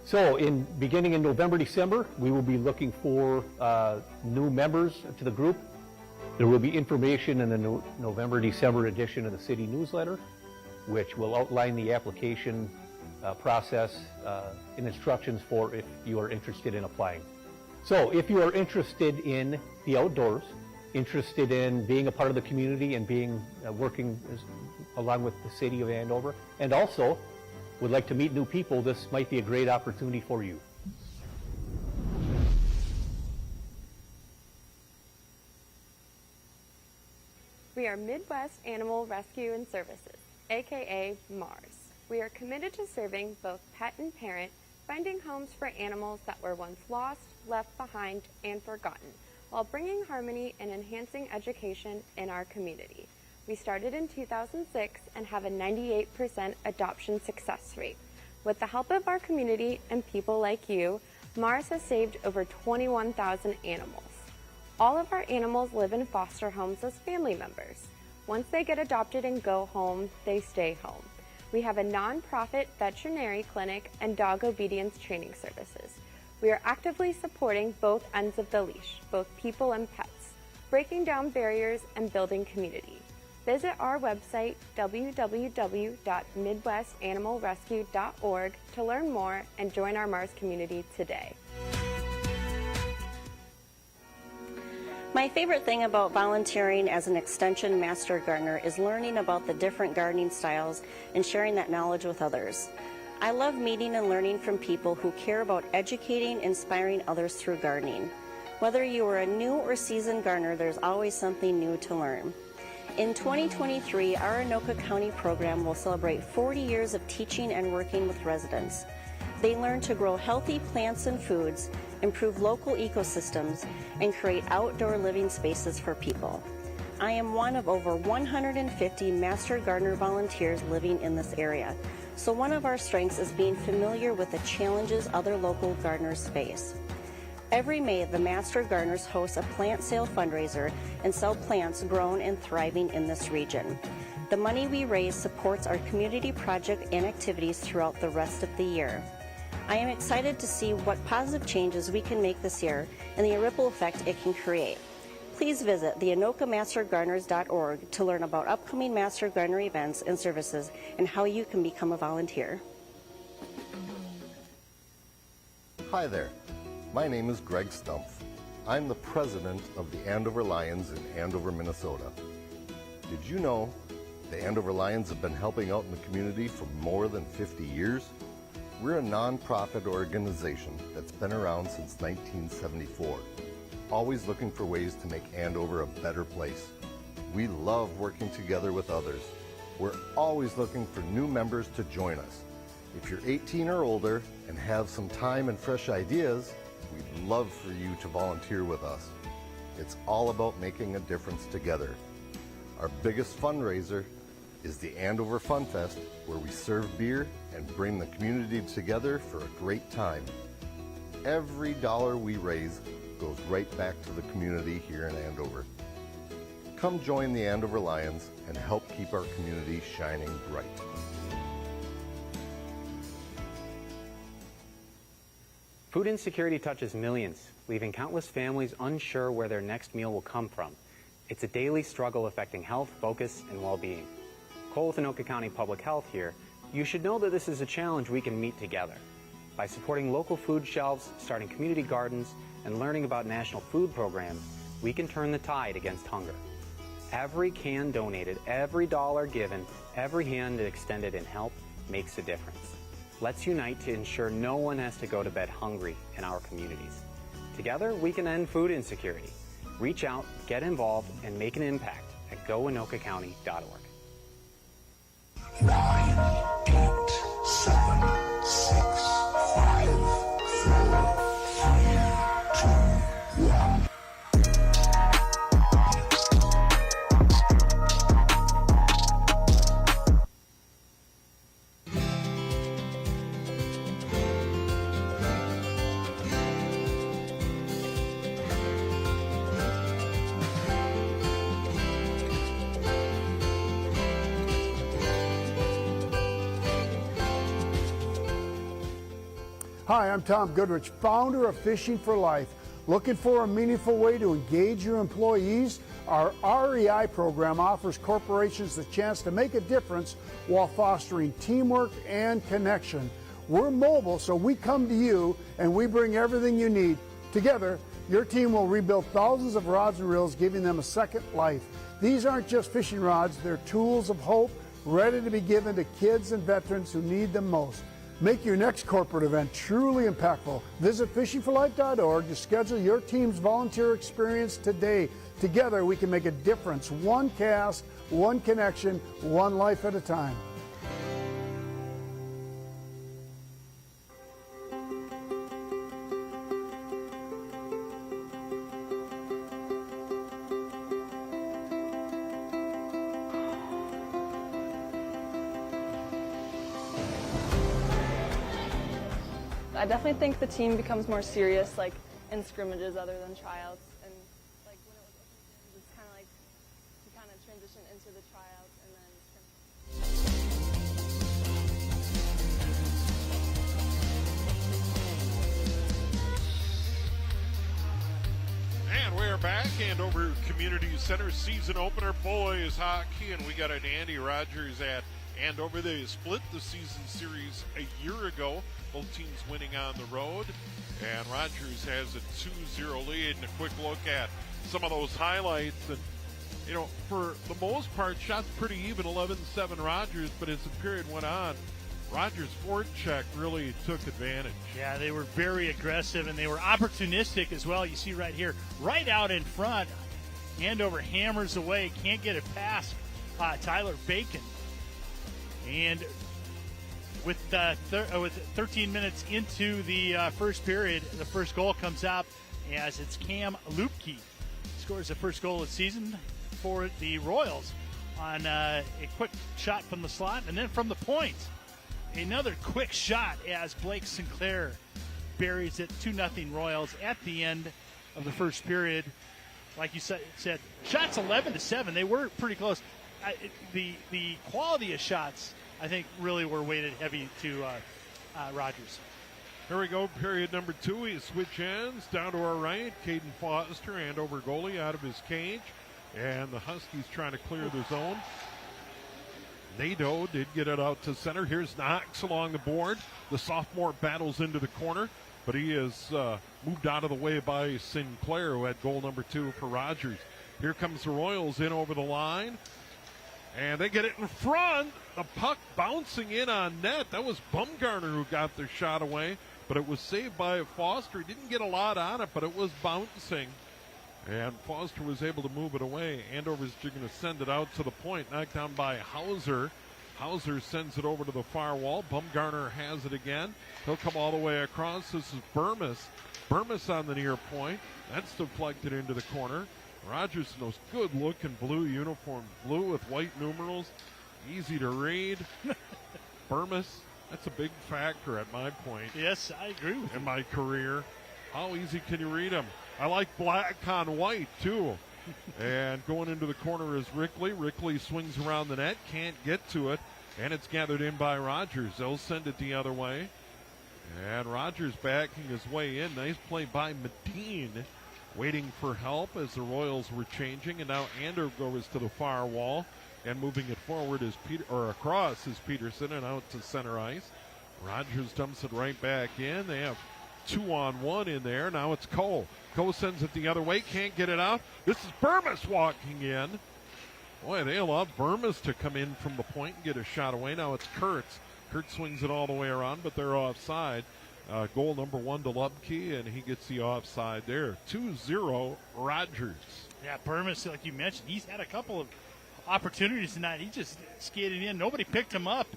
[SPEAKER 10] So beginning in November, December, we will be looking for new members to the group. There will be information in the November, December edition of the city newsletter, which will outline the application process and instructions for if you are interested in applying. So if you are interested in the outdoors, interested in being a part of the community and working along with the city of Andover, and also would like to meet new people, this might be a great opportunity for you.
[SPEAKER 11] are Midwest Animal Rescue and Services, aka MARS. We are committed to serving both pet and parent, finding homes for animals that were once lost, left behind, and forgotten, while bringing harmony and enhancing education in our community. We started in 2006 and have a 98% adoption success rate. With the help of our community and people like you, Mars has saved over 21,000 animals. All of our animals live in foster homes as family members. Once they get adopted and go home, they stay home. We have a non-profit veterinary clinic and dog obedience training services. We are actively supporting both ends of the leash, both people and pets, breaking down barriers and building community. Visit our website, www.midwestanimalrescue.org, to learn more and join our Mars community today.
[SPEAKER 12] My favorite thing about volunteering as an extension master gardener is learning about the different gardening styles and sharing that knowledge with others. I love meeting and learning from people who care about educating, inspiring others through gardening. Whether you are a new or seasoned gardener, there's always something new to learn. In 2023, our Anoka County program will celebrate 40 years of teaching and working with residents. They learn to grow healthy plants and foods, improve local ecosystems, and create outdoor living spaces for people. I am one of over 150 Master Gardener volunteers living in this area, so one of our strengths is being familiar with the challenges other local gardeners face. Every May, the Master Gardeners host a plant sale fundraiser and sell plants grown and thriving in this region. The money we raise supports our community project and activities throughout the rest of the year. I am excited to see what positive changes we can make this year and the ripple effect it can create. Please visit the AnokaMasterGardeners.org to learn about upcoming Master Gardener events and services and how you can become a volunteer.
[SPEAKER 13] Hi there. My name is Greg Stumpf. I'm the president of the Andover Lions in Andover, Minnesota. Did you know the Andover Lions have been helping out in the community for more than 50 years? We're a non-profit organization that's been around since 1974, always looking for ways to make Andover a better place. We love working together with others. We're always looking for new members to join us. If you're 18 or older and have some time and fresh ideas, we'd love for you to volunteer with us. It's all about making a difference together. Our biggest fundraiser is the Andover Fun Fest, where we serve beer and bring the community together for a great time. Every dollar we raise goes right back to the community here in Andover. Come join the Andover Lions and help keep our community shining bright.
[SPEAKER 14] Food insecurity touches millions, leaving countless families unsure where their next meal will come from. It's a daily struggle affecting health, focus, and well-being. Cole with Anoka County Public Health here. You should know that this is a challenge we can meet together. By supporting local food shelves, starting community gardens, and learning about national food programs, we can turn the tide against hunger. Every can donated, every dollar given, every hand extended in help makes a difference. Let's unite to ensure no one has to go to bed hungry in our communities. Together, we can end food insecurity. Reach out, get involved, and make an impact at goanokacounty.org.
[SPEAKER 15] 9, 8, 7, 6, 5, 4, 3, 2, 1.
[SPEAKER 16] Hi, I'm Tom Goodrich, founder of Fishing for Life. Looking for a meaningful way to engage your employees? Our REI program offers corporations the chance to make a difference while fostering teamwork and connection. We're mobile, so we come to you and we bring everything you need. Together, your team will rebuild thousands of rods and reels, giving them a second life. These aren't just fishing rods, they're tools of hope, ready to be given to kids and veterans who need them most. Make your next corporate event truly impactful. Visit fishingforlife.org to schedule your team's volunteer experience today. Together, we can make a difference. One cast, one connection, one life at a time.
[SPEAKER 17] I definitely think the team becomes more serious, like in scrimmages other than tryouts, and like when it was open gyms, it's kind of like you kind of transition into the tryouts and then
[SPEAKER 3] And we're back, Andover Community Center season opener boys hockey, and we got an Andy Rogers at Andover. They split the season series a year ago. Both teams winning on the road, and Rogers has a 2-0 lead. And a quick look at some of those highlights. And, you know, for the most part, shots pretty even, 11-7 Rogers, but as the period went on, Rogers' forecheck really took advantage.
[SPEAKER 4] Yeah, they were very aggressive, and they were opportunistic as well. You see right here, right out in front, Andover hammers away, can't get it past Tyler Bacon. And with 13 minutes into the first period, the first goal comes out as it's Cam Lupke. Scores the first goal of the season for the Royals on a quick shot from the slot, and then from the point, another quick shot as Blake Sinclair buries it, 2-0 Royals at the end of the first period. Like you said, shots 11-7. They were pretty close. The quality of shots, I think, really were weighted heavy to Rogers.
[SPEAKER 3] Here we go, period number 2. We switch ends. Down to our right, Caden Foster, Andover goalie, out of his cage. And the Huskies trying to clear the zone. Nadeau did get it out to center. Here's Knox along the board. The sophomore battles into the corner, but he is moved out of the way by Sinclair, who had goal number 2 for Rogers. Here comes the Royals in over the line. And they get it in front. The puck bouncing in on net. That was Bumgarner who got their shot away, but it was saved by Foster. He didn't get a lot on it, but it was bouncing. And Foster was able to move it away. Andover's going to send it out to the point. Knocked down by Hauser. Hauser sends it over to the far wall. Bumgarner has it again. He'll come all the way across. This is Burmis. Burmis on the near point. That's deflected into the corner. Rogers in those good-looking blue uniforms, blue with white numerals, easy to read. Burmis, that's a big factor at my point.
[SPEAKER 4] Yes, I agree with you.
[SPEAKER 3] In my career. How easy can you read them? I like black on white, too. And going into the corner is Rickley. Rickley swings around the net, can't get to it, and it's gathered in by Rogers. They'll send it the other way. And Rogers backing his way in. Nice play by Medine. Waiting for help as the Royals were changing, and now Andover goes to the far wall, and moving it forward is across is Peterson, and out to center ice. Rogers dumps it right back in. They have 2-on-1 in there. Now it's Cole. Cole sends it the other way, can't get it out. This is Burmis walking in. Boy, they allow Burmis to come in from the point and get a shot away. Now it's Kurtz. Kurtz swings it all the way around, but they're offside. Goal number 1 to Lubke, and he gets the offside there. 2-0 Rogers.
[SPEAKER 4] Yeah, Burmis, like you mentioned, he's had a couple of opportunities tonight. He just skated in. Nobody picked him up,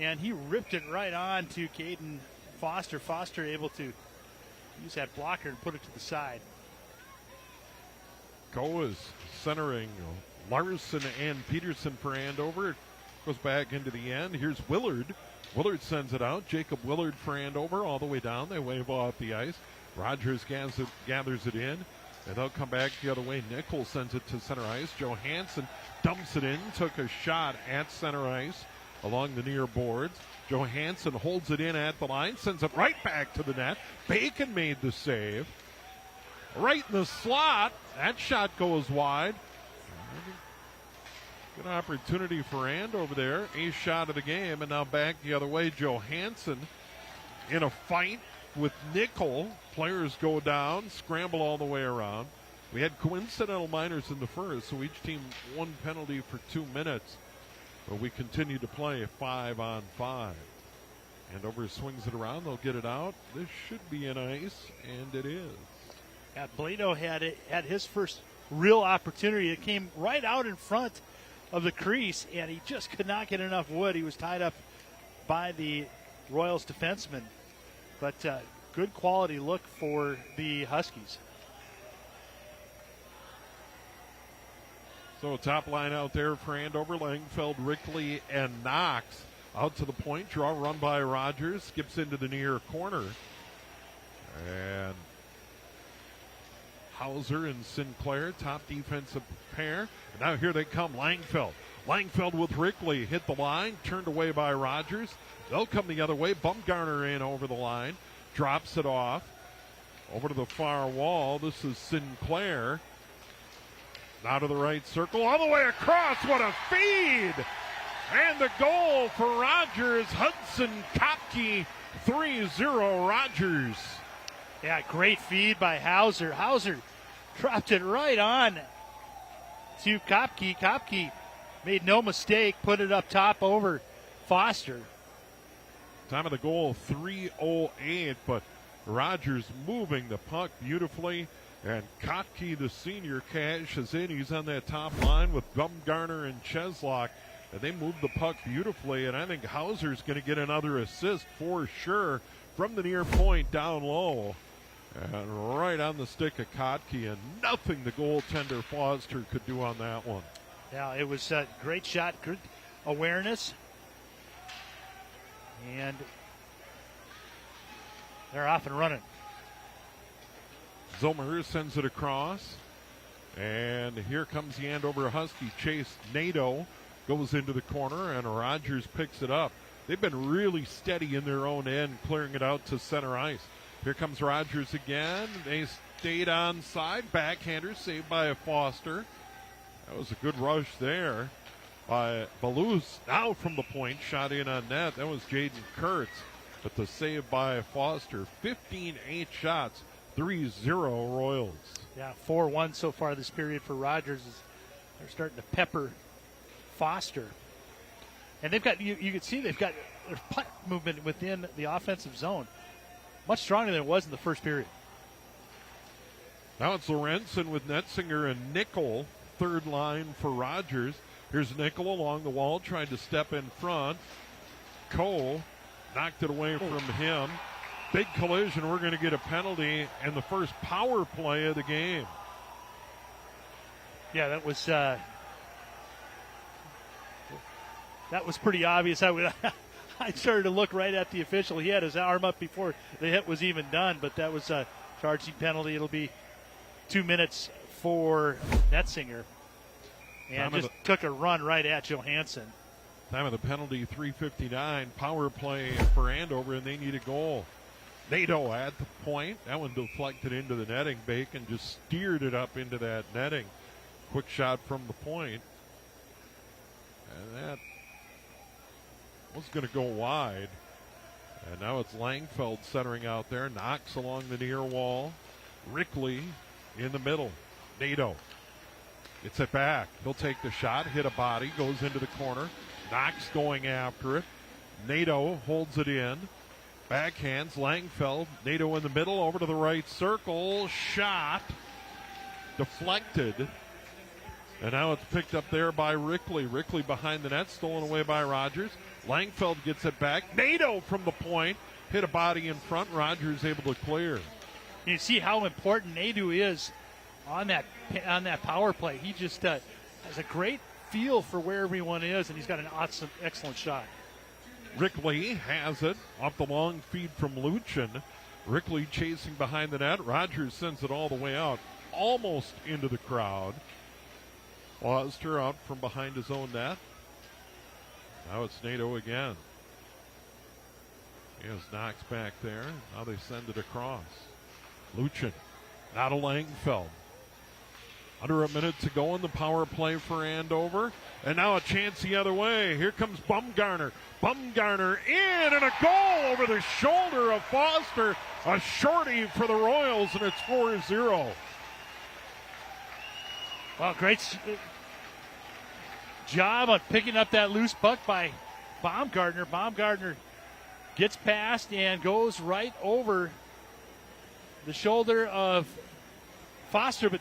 [SPEAKER 4] and he ripped it right on to Caden Foster. Foster able to use that blocker and put it to the side.
[SPEAKER 3] Go is centering Larson and Peterson for Andover. Goes back into the end. Here's Willard. Willard sends it out. Jacob Willard for Andover all the way down. They wave off the ice. Rogers gathers it in, and they'll come back the other way. Nichols sends it to center ice. Johansson dumps it in. Took a shot at center ice along the near boards. Johansson holds it in at the line. Sends it right back to the net. Bacon made the save. Right in the slot. That shot goes wide. Good opportunity for Andover there. Ace shot of the game, and now back the other way. Johansson in a fight with Nickel. Players go down, scramble all the way around. We had coincidental minors in the first, so each team one penalty for 2 minutes. But we continue to play 5-on-5. Andover swings it around. They'll get it out. This should be an ice, and it is.
[SPEAKER 4] Yeah, Blado had his first real opportunity. It came right out in front of the crease, and he just could not get enough wood. He was tied up by the Royals defenseman. But good quality look for the Huskies.
[SPEAKER 3] So top line out there for Andover, Langfeld, Rickley, and Knox. Out to the point, draw run by Rogers, skips into the near corner. And Hauser and Sinclair, top defensive pair. And now here they come, Langfeld. Langfeld with Rickley, hit the line, turned away by Rogers. They'll come the other way, Bumgarner in over the line, drops it off. Over to the far wall, this is Sinclair. Now to the right circle, all the way across, what a feed! And the goal for Rogers, Hudson Kopke, 3-0 Rogers.
[SPEAKER 4] Yeah, great feed by Hauser. Hauser dropped it right on to Kopke. Kopke made no mistake, put it up top over Foster.
[SPEAKER 3] Time of the goal, 3:08, but Rogers moving the puck beautifully. And Kopke, the senior, cashes in. He's on that top line with Bumgarner and Cheslock. And they move the puck beautifully, and I think Hauser's going to get another assist for sure from the near point down low. And right on the stick of Kopke, and nothing the goaltender Foster could do on that one.
[SPEAKER 4] Yeah, it was a great shot, good awareness. And they're off and running.
[SPEAKER 3] Zomer sends it across. And here comes the Andover Husky chase. Nadeau goes into the corner, and Rogers picks it up. They've been really steady in their own end, clearing it out to center ice. Here comes Rogers again. They stayed onside. Backhander saved by Foster. That was a good rush there by Balous. Now from the point, shot in on net. That was Jaden Kurtz. But the save by Foster. 15-8 shots. 3-0 Royals.
[SPEAKER 4] Yeah, 4-1 so far this period for Rogers. They're starting to pepper Foster. And they've got, you can see they've got their puck movement within the offensive zone. Much stronger than it was in the first period.
[SPEAKER 3] Now it's Lorenzen with Netzinger and Nickel, third line for Rogers. Here's Nickel along the wall, trying to step in front. Cole knocked it away from him. Big collision. We're going to get a penalty and the first power play of the game.
[SPEAKER 4] Yeah, that was pretty obvious. I started to look right at the official. He had his arm up before the hit was even done, but that was a charging penalty. It'll be 2 minutes for Netzinger. And just took a run right at Johansson.
[SPEAKER 3] Time of the penalty, 3:59. Power play for Andover, and they need a goal. Nadeau at the point. That one deflected into the netting. Bacon just steered it up into that netting. Quick shot from the point. And that was going to go wide. And now it's Langfeld centering out there. Knox along the near wall. Rickley in the middle. Nadeau gets it back. He'll take the shot, hit a body, goes into the corner. Knox going after it. Nadeau holds it in. Backhands, Langfeld. Nadeau in the middle, over to the right circle. Shot. Deflected. And now it's picked up there by Rickley. Rickley behind the net, stolen away by Rogers. Langfeld gets it back. Nadeau from the point. Hit a body in front. Rogers able to clear.
[SPEAKER 4] You see how important Nadeau is on that power play. He just has a great feel for where everyone is, and he's got an awesome, excellent shot.
[SPEAKER 3] Rickley has it off the long feed from Luchin. Rickley chasing behind the net. Rogers sends it all the way out, almost into the crowd. Foster out from behind his own net. Now it's Nadeau again. Here's Knox back there. Now they send it across. Luchin. Now to Langfeld. Under a minute to go in the power play for Andover. And now a chance the other way. Here comes Bumgarner. Bumgarner in, and a goal over the shoulder of Foster. A shorty for the Royals, and it's 4-0.
[SPEAKER 4] Well, great job on picking up that loose puck by Baumgartner. Baumgartner Gets past and goes right over the shoulder of Foster, but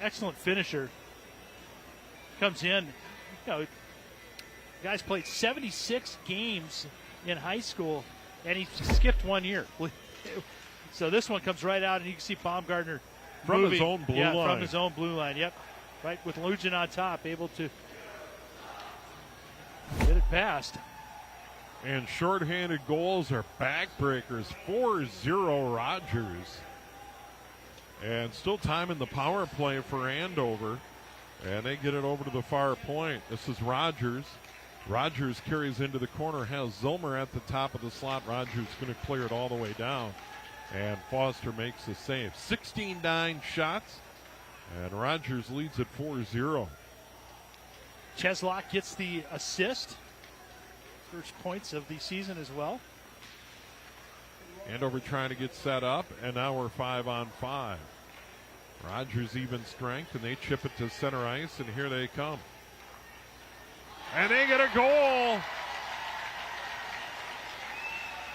[SPEAKER 4] excellent finisher. Comes in. Guy's played 76 games in high school, and he skipped 1 year. So this one comes right out, and you can see Baumgartner
[SPEAKER 3] from
[SPEAKER 4] moving.
[SPEAKER 3] his own blue line.
[SPEAKER 4] From his own blue line, yep. Right with Lujan on top, able to get it past.
[SPEAKER 3] And shorthanded goals are backbreakers. 4-0 Rogers. And still time in the power play for Andover. And they get it over to the far point. This is Rogers. Rogers carries into the corner, has Zilmer at the top of the slot. Rogers going to clear it all the way down. And Foster makes the save. 16-9 shots. And Rogers leads at 4-0.
[SPEAKER 4] Cheslock gets the assist. First points of the season as well.
[SPEAKER 3] Andover trying to get set up, and now we're 5-on-5. Rogers even strength, and they chip it to center ice, and here they come. And they get a goal.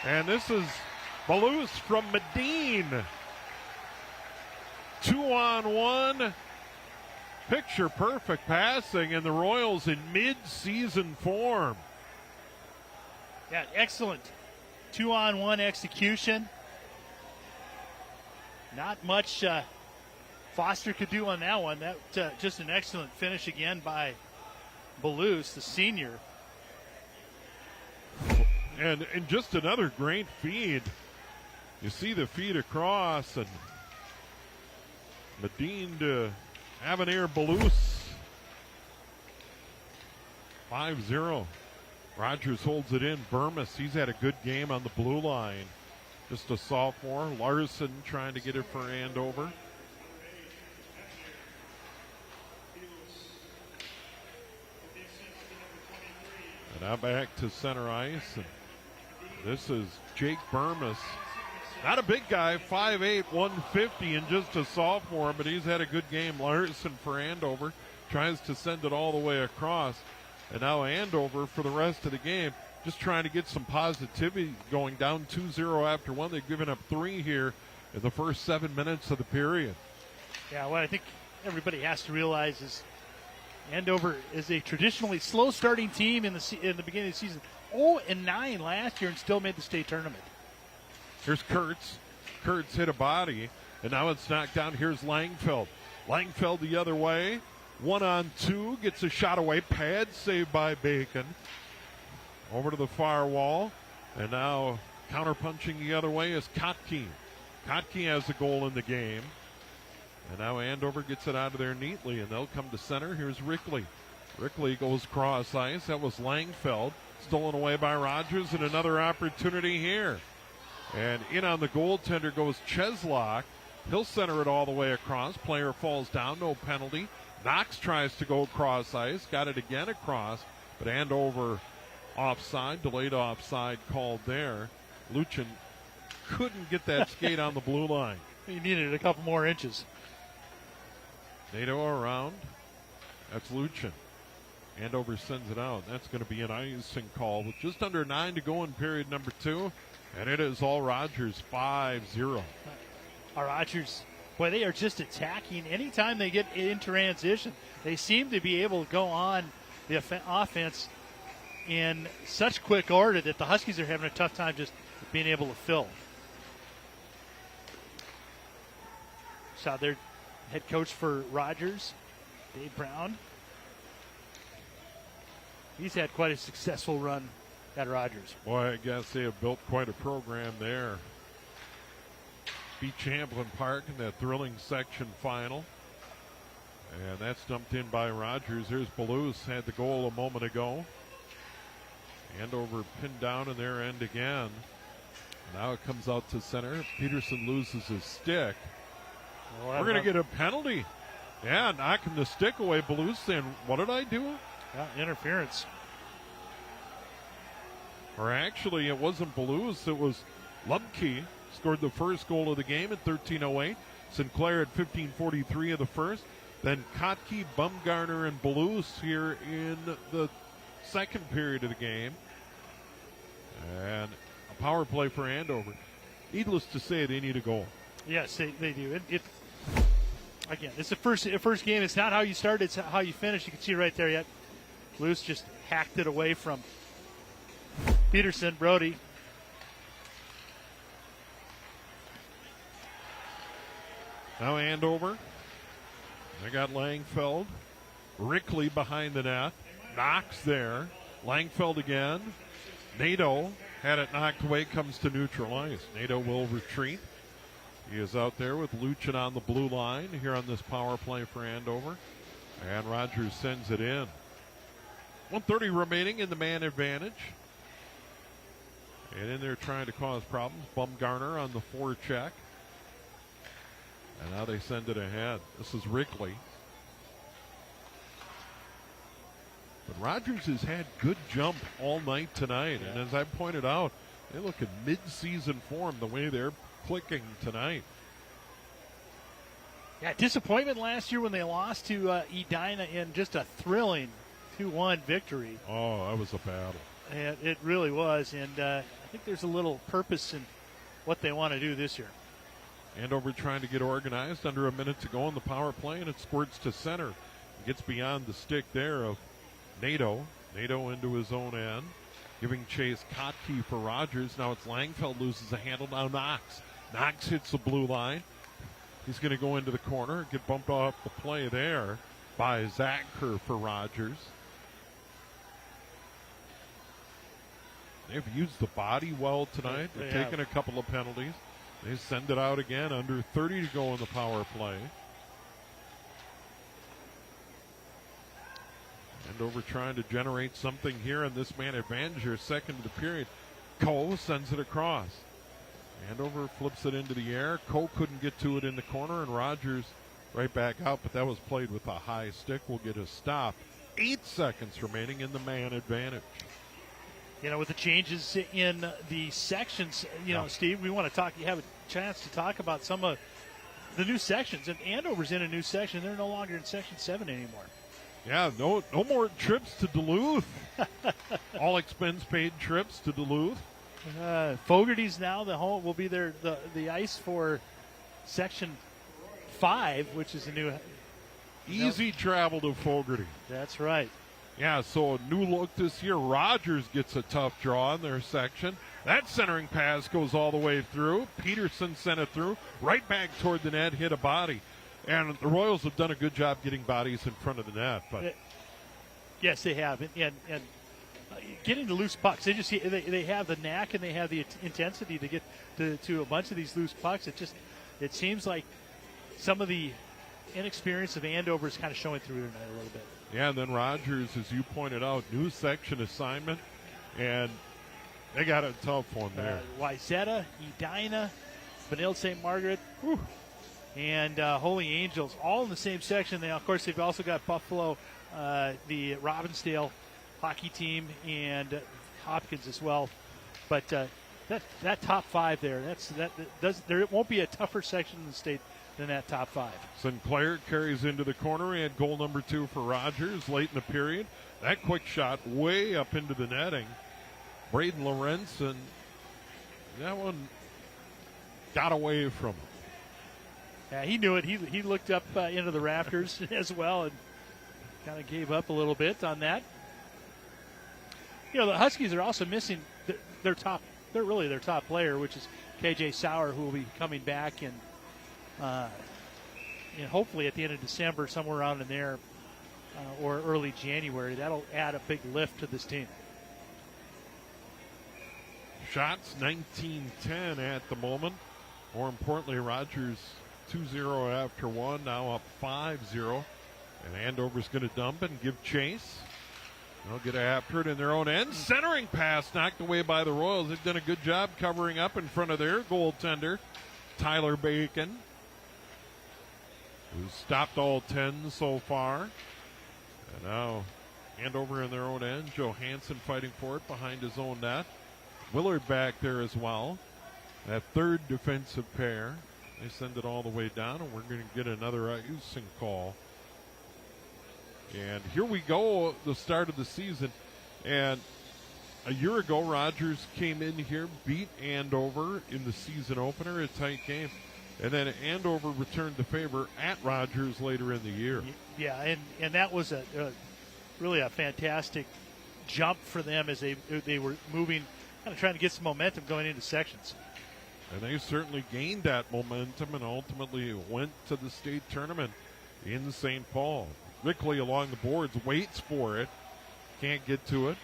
[SPEAKER 3] And this is Balouse from Medine. 2-on-1. Picture perfect passing, and the Royals in mid-season form.
[SPEAKER 4] Yeah, excellent 2-on-1 execution. Not much Foster could do on that one. That just an excellent finish again by Balouse, the senior.
[SPEAKER 3] And just another great feed. You see the feed across, and Medine to Avenir Balouse. 5-0. Rogers holds it in. Burmis, he's had a good game on the blue line. Just a sophomore. Larson trying to get it for Andover. And now back to center ice. And this is Jake Burmis. Not a big guy, 5'8", 150, and just a sophomore, but he's had a good game. Larson for Andover tries to send it all the way across. And now Andover for the rest of the game just trying to get some positivity going, down 2-0 after one. They've given up 3 here in the first 7 minutes of the period.
[SPEAKER 4] Yeah, what I think everybody has to realize is Andover is a traditionally slow starting team in the beginning of the season. 0-9 last year and still made the state tournament.
[SPEAKER 3] Here's Kurtz. Kurtz hit a body, and now it's knocked down. Here's Langfeld. Langfeld the other way. 1-on-2, gets a shot away. Pad saved by Bacon. Over to the far wall. And now counterpunching the other way is Kotke. Kotke has a goal in the game. And now Andover gets it out of there neatly, and they'll come to center. Here's Rickley. Rickley goes cross ice. That was Langfeld. Stolen away by Rogers, and another opportunity here. And in on the goaltender goes Cheslock. He'll center it all the way across. Player falls down, no penalty. Knox tries to go cross ice, got it again across, but Andover offside, delayed offside called there. Luchin couldn't get that skate on the blue line.
[SPEAKER 4] He needed a couple more inches.
[SPEAKER 3] NATO around. That's Luchin. Andover sends it out. That's going to be an icing call with just under 9 to go in period number 2, and it is all Rogers, 5-0.
[SPEAKER 4] Our Rogers, boy, they are just attacking. Anytime they get in transition, they seem to be able to go on the offense in such quick order that the Huskies are having a tough time just being able to fill. Saw their head coach for Rogers, Dave Brown. He's had quite a successful run at Rogers.
[SPEAKER 3] Boy, I guess they have built quite a program there. Beat Champlin Park in that thrilling section final. And that's dumped in by Rogers. There's Balouse, had the goal a moment ago. Andover pinned down in their end again. Now it comes out to center. Peterson loses his stick. We're going to get a penalty. Yeah, knocking the stick away. Balouse saying, what did I do?
[SPEAKER 4] Interference.
[SPEAKER 3] Or actually, it wasn't Balouse. It was Lubke. Scored the first goal of the game at 13:08. Sinclair at 15:43 of the first. Then Kotke, Bumgarner, and Balouse here in the second period of the game. And a power play for Andover. Needless to say, they need a goal.
[SPEAKER 4] Yes, they do. Again, it's the first game. It's not how you start, it's how you finish. You can see right there yet. Luce just hacked it away from Peterson. Brody.
[SPEAKER 3] Now Andover. They got Langfeld. Rickley behind the net. Knox there. Langfeld again. Nato had it knocked away, comes to neutral ice. Nato will retreat. He is out there with Luchin on the blue line here on this power play for Andover. And Rogers sends it in. 1:30 remaining in the man advantage. And in there trying to cause problems. Bumgarner on the forecheck. And now they send it ahead. This is Rickley. But Rogers has had good jump all night tonight. And as I pointed out, they look in mid-season form the way they're clicking tonight.
[SPEAKER 4] Yeah, disappointment last year when they lost to Edina in just a thrilling 2-1 victory.
[SPEAKER 3] Oh, that was a battle.
[SPEAKER 4] And it really was. And I think there's a little purpose in what they want to do this year.
[SPEAKER 3] Andover trying to get organized. Under a minute to go in the power play, and it squirts to center. Gets beyond the stick there of Nato. Nato into his own end. Giving chase Kotke for Rogers. Now it's Langfeld loses a handle. Now Knox. Knox hits the blue line. He's going to go into the corner. Get bumped off the play there by Zacher for Rogers. They've used the body well tonight. They've taken a couple of penalties. They send it out again. Under 30 to go in the power play. Andover trying to generate something here in this man advantage here, second of the period. Coe sends it across. Andover flips it into the air. Coe couldn't get to it in the corner, and Rogers right back out, but that was played with a high stick. Will get a stop. 8 seconds remaining in the man advantage.
[SPEAKER 4] You know, with the changes in the sections, Steve, we want to talk. You have a chance to talk about some of the new sections. And Andover's in a new section. They're no longer in Section 7 anymore.
[SPEAKER 3] Yeah, no more trips to Duluth. All expense paid trips to Duluth.
[SPEAKER 4] Fogarty's now will be there the ice for Section 5, which is a new
[SPEAKER 3] easy travel to Fogarty.
[SPEAKER 4] That's right.
[SPEAKER 3] Yeah, so a new look this year. Rogers gets a tough draw in their section. That centering pass goes all the way through. Peterson sent it through. Right back toward the net, hit a body. And the Royals have done a good job getting bodies in front of the net. But
[SPEAKER 4] yes, they have. And getting to loose pucks, they have the knack and they have the intensity to get to a bunch of these loose pucks. It seems like some of the inexperience of Andover is kind of showing through tonight a little bit.
[SPEAKER 3] Yeah, and then Rogers, as you pointed out, new section assignment, and they got a tough one there.
[SPEAKER 4] Wayzata, Edina, Benilde St. Margaret, and Holy Angels, all in the same section. Of course, they've also got Buffalo, the Robbinsdale hockey team, and Hopkins as well. But that top 5 there, there won't be a tougher section in the state than that top 5.
[SPEAKER 3] Sinclair carries into the corner. He had goal number 2 for Rogers late in the period. That quick shot way up into the netting. Braden Lawrence, and that one got away from him.
[SPEAKER 4] Yeah, he knew it. He looked up into the rafters as well and kind of gave up a little bit on that. The Huskies are also missing their top player, which is KJ Sauer, who will be coming back and hopefully at the end of December, somewhere around in there, or early January. That'll add a big lift to this team.
[SPEAKER 3] Shots 19-10 at the moment. More importantly, Rogers 2-0 after one, now up 5-0. And Andover's going to dump and give chase. They'll get after it in their own end. Centering pass knocked away by the Royals. They've done a good job covering up in front of their goaltender, Tyler Bacon, who's stopped all 10 so far. And now Andover in their own end. Johansson fighting for it behind his own net. Willard back there as well. That third defensive pair. They send it all the way down, and we're going to get another icing call. And here we go, the start of the season. And a year ago, Rogers came in here, beat Andover in the season opener, a tight game. And then Andover returned the favor at Rogers later in the year.
[SPEAKER 4] Yeah, and that was really a fantastic jump for them as they were moving, kind of trying to get some momentum going into sections.
[SPEAKER 3] And they certainly gained that momentum and ultimately went to the state tournament in St. Paul. Rickley along the boards, waits for it, can't get to it.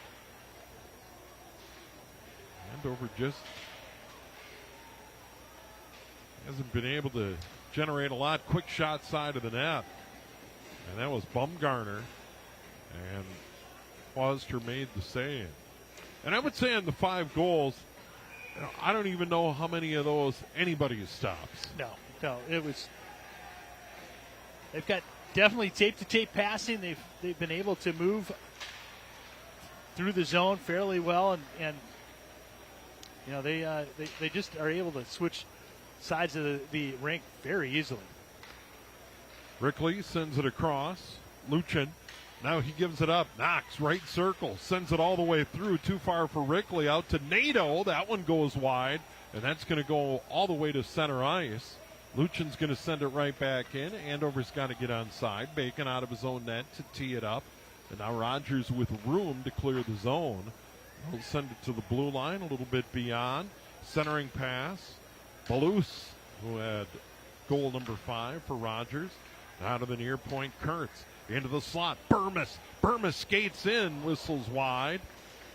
[SPEAKER 3] Andover just hasn't been able to generate a lot. Quick shot side of the net. And that was Bumgarner. And Foster made the save. And I would say on the 5 goals, I don't even know how many of those anybody stops.
[SPEAKER 4] No, it was. They've got definitely tape-to-tape passing. They've been able to move through the zone fairly well, and you know they just are able to switch sides of the rink very easily.
[SPEAKER 3] Rickley sends it across. Luchin, now he gives it up. Knox, right circle, sends it all the way through. Too far for Rickley, out to Nato. That one goes wide, and that's going to go all the way to center ice. Luchin's going to send it right back in. Andover's got to get on side. Bacon out of his own net to tee it up. And now Rogers with room to clear the zone. He'll send it to the blue line, a little bit beyond. Centering pass. Balous, who had goal number 5 for Rogers. Out of the near point, Kurtz into the slot. Burmis skates in, whistles wide.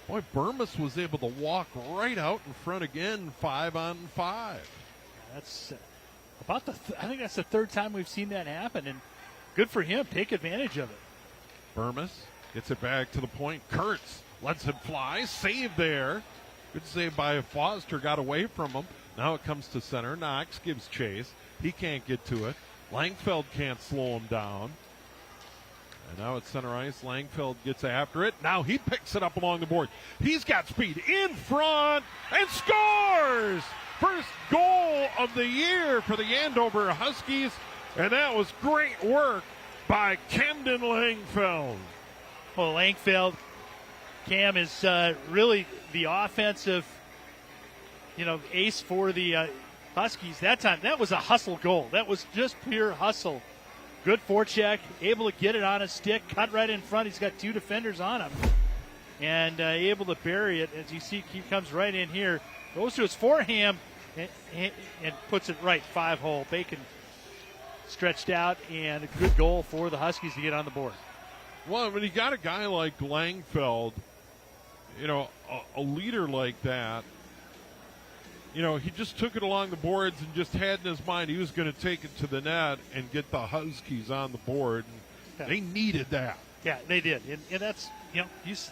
[SPEAKER 3] Boy, Burmis was able to walk right out in front again, 5-on-5.
[SPEAKER 4] That's about I think that's the 3rd time we've seen that happen, and good for him. Take advantage of it.
[SPEAKER 3] Burmis gets it back to the point. Kurtz lets it fly. Save there. Good save by Foster. Got away from him. Now it comes to center. Knox gives chase. He can't get to it. Langfeld can't slow him down. And now at center ice, Langfeld gets after it. Now he picks it up along the board. He's got speed in front and scores! First goal of the year for the Andover Huskies. And that was great work by Camden Langfeld.
[SPEAKER 4] Well, Langfeld, Cam is really the offensive, ace for the Huskies. That time, that was a hustle goal. That was just pure hustle. Good forecheck, able to get it on his stick, cut right in front. He's got 2 defenders on him. And able to bury it. As you see, he comes right in here, goes to his forehand, and puts it right 5-hole. Bacon stretched out, and a good goal for the Huskies to get on the board.
[SPEAKER 3] Well, when you got a guy like Langfeld, a leader like that, he just took it along the boards and just had in his mind he was going to take it to the net and get the Huskies on the board. And they needed that.
[SPEAKER 4] Yeah, they did, and that's he's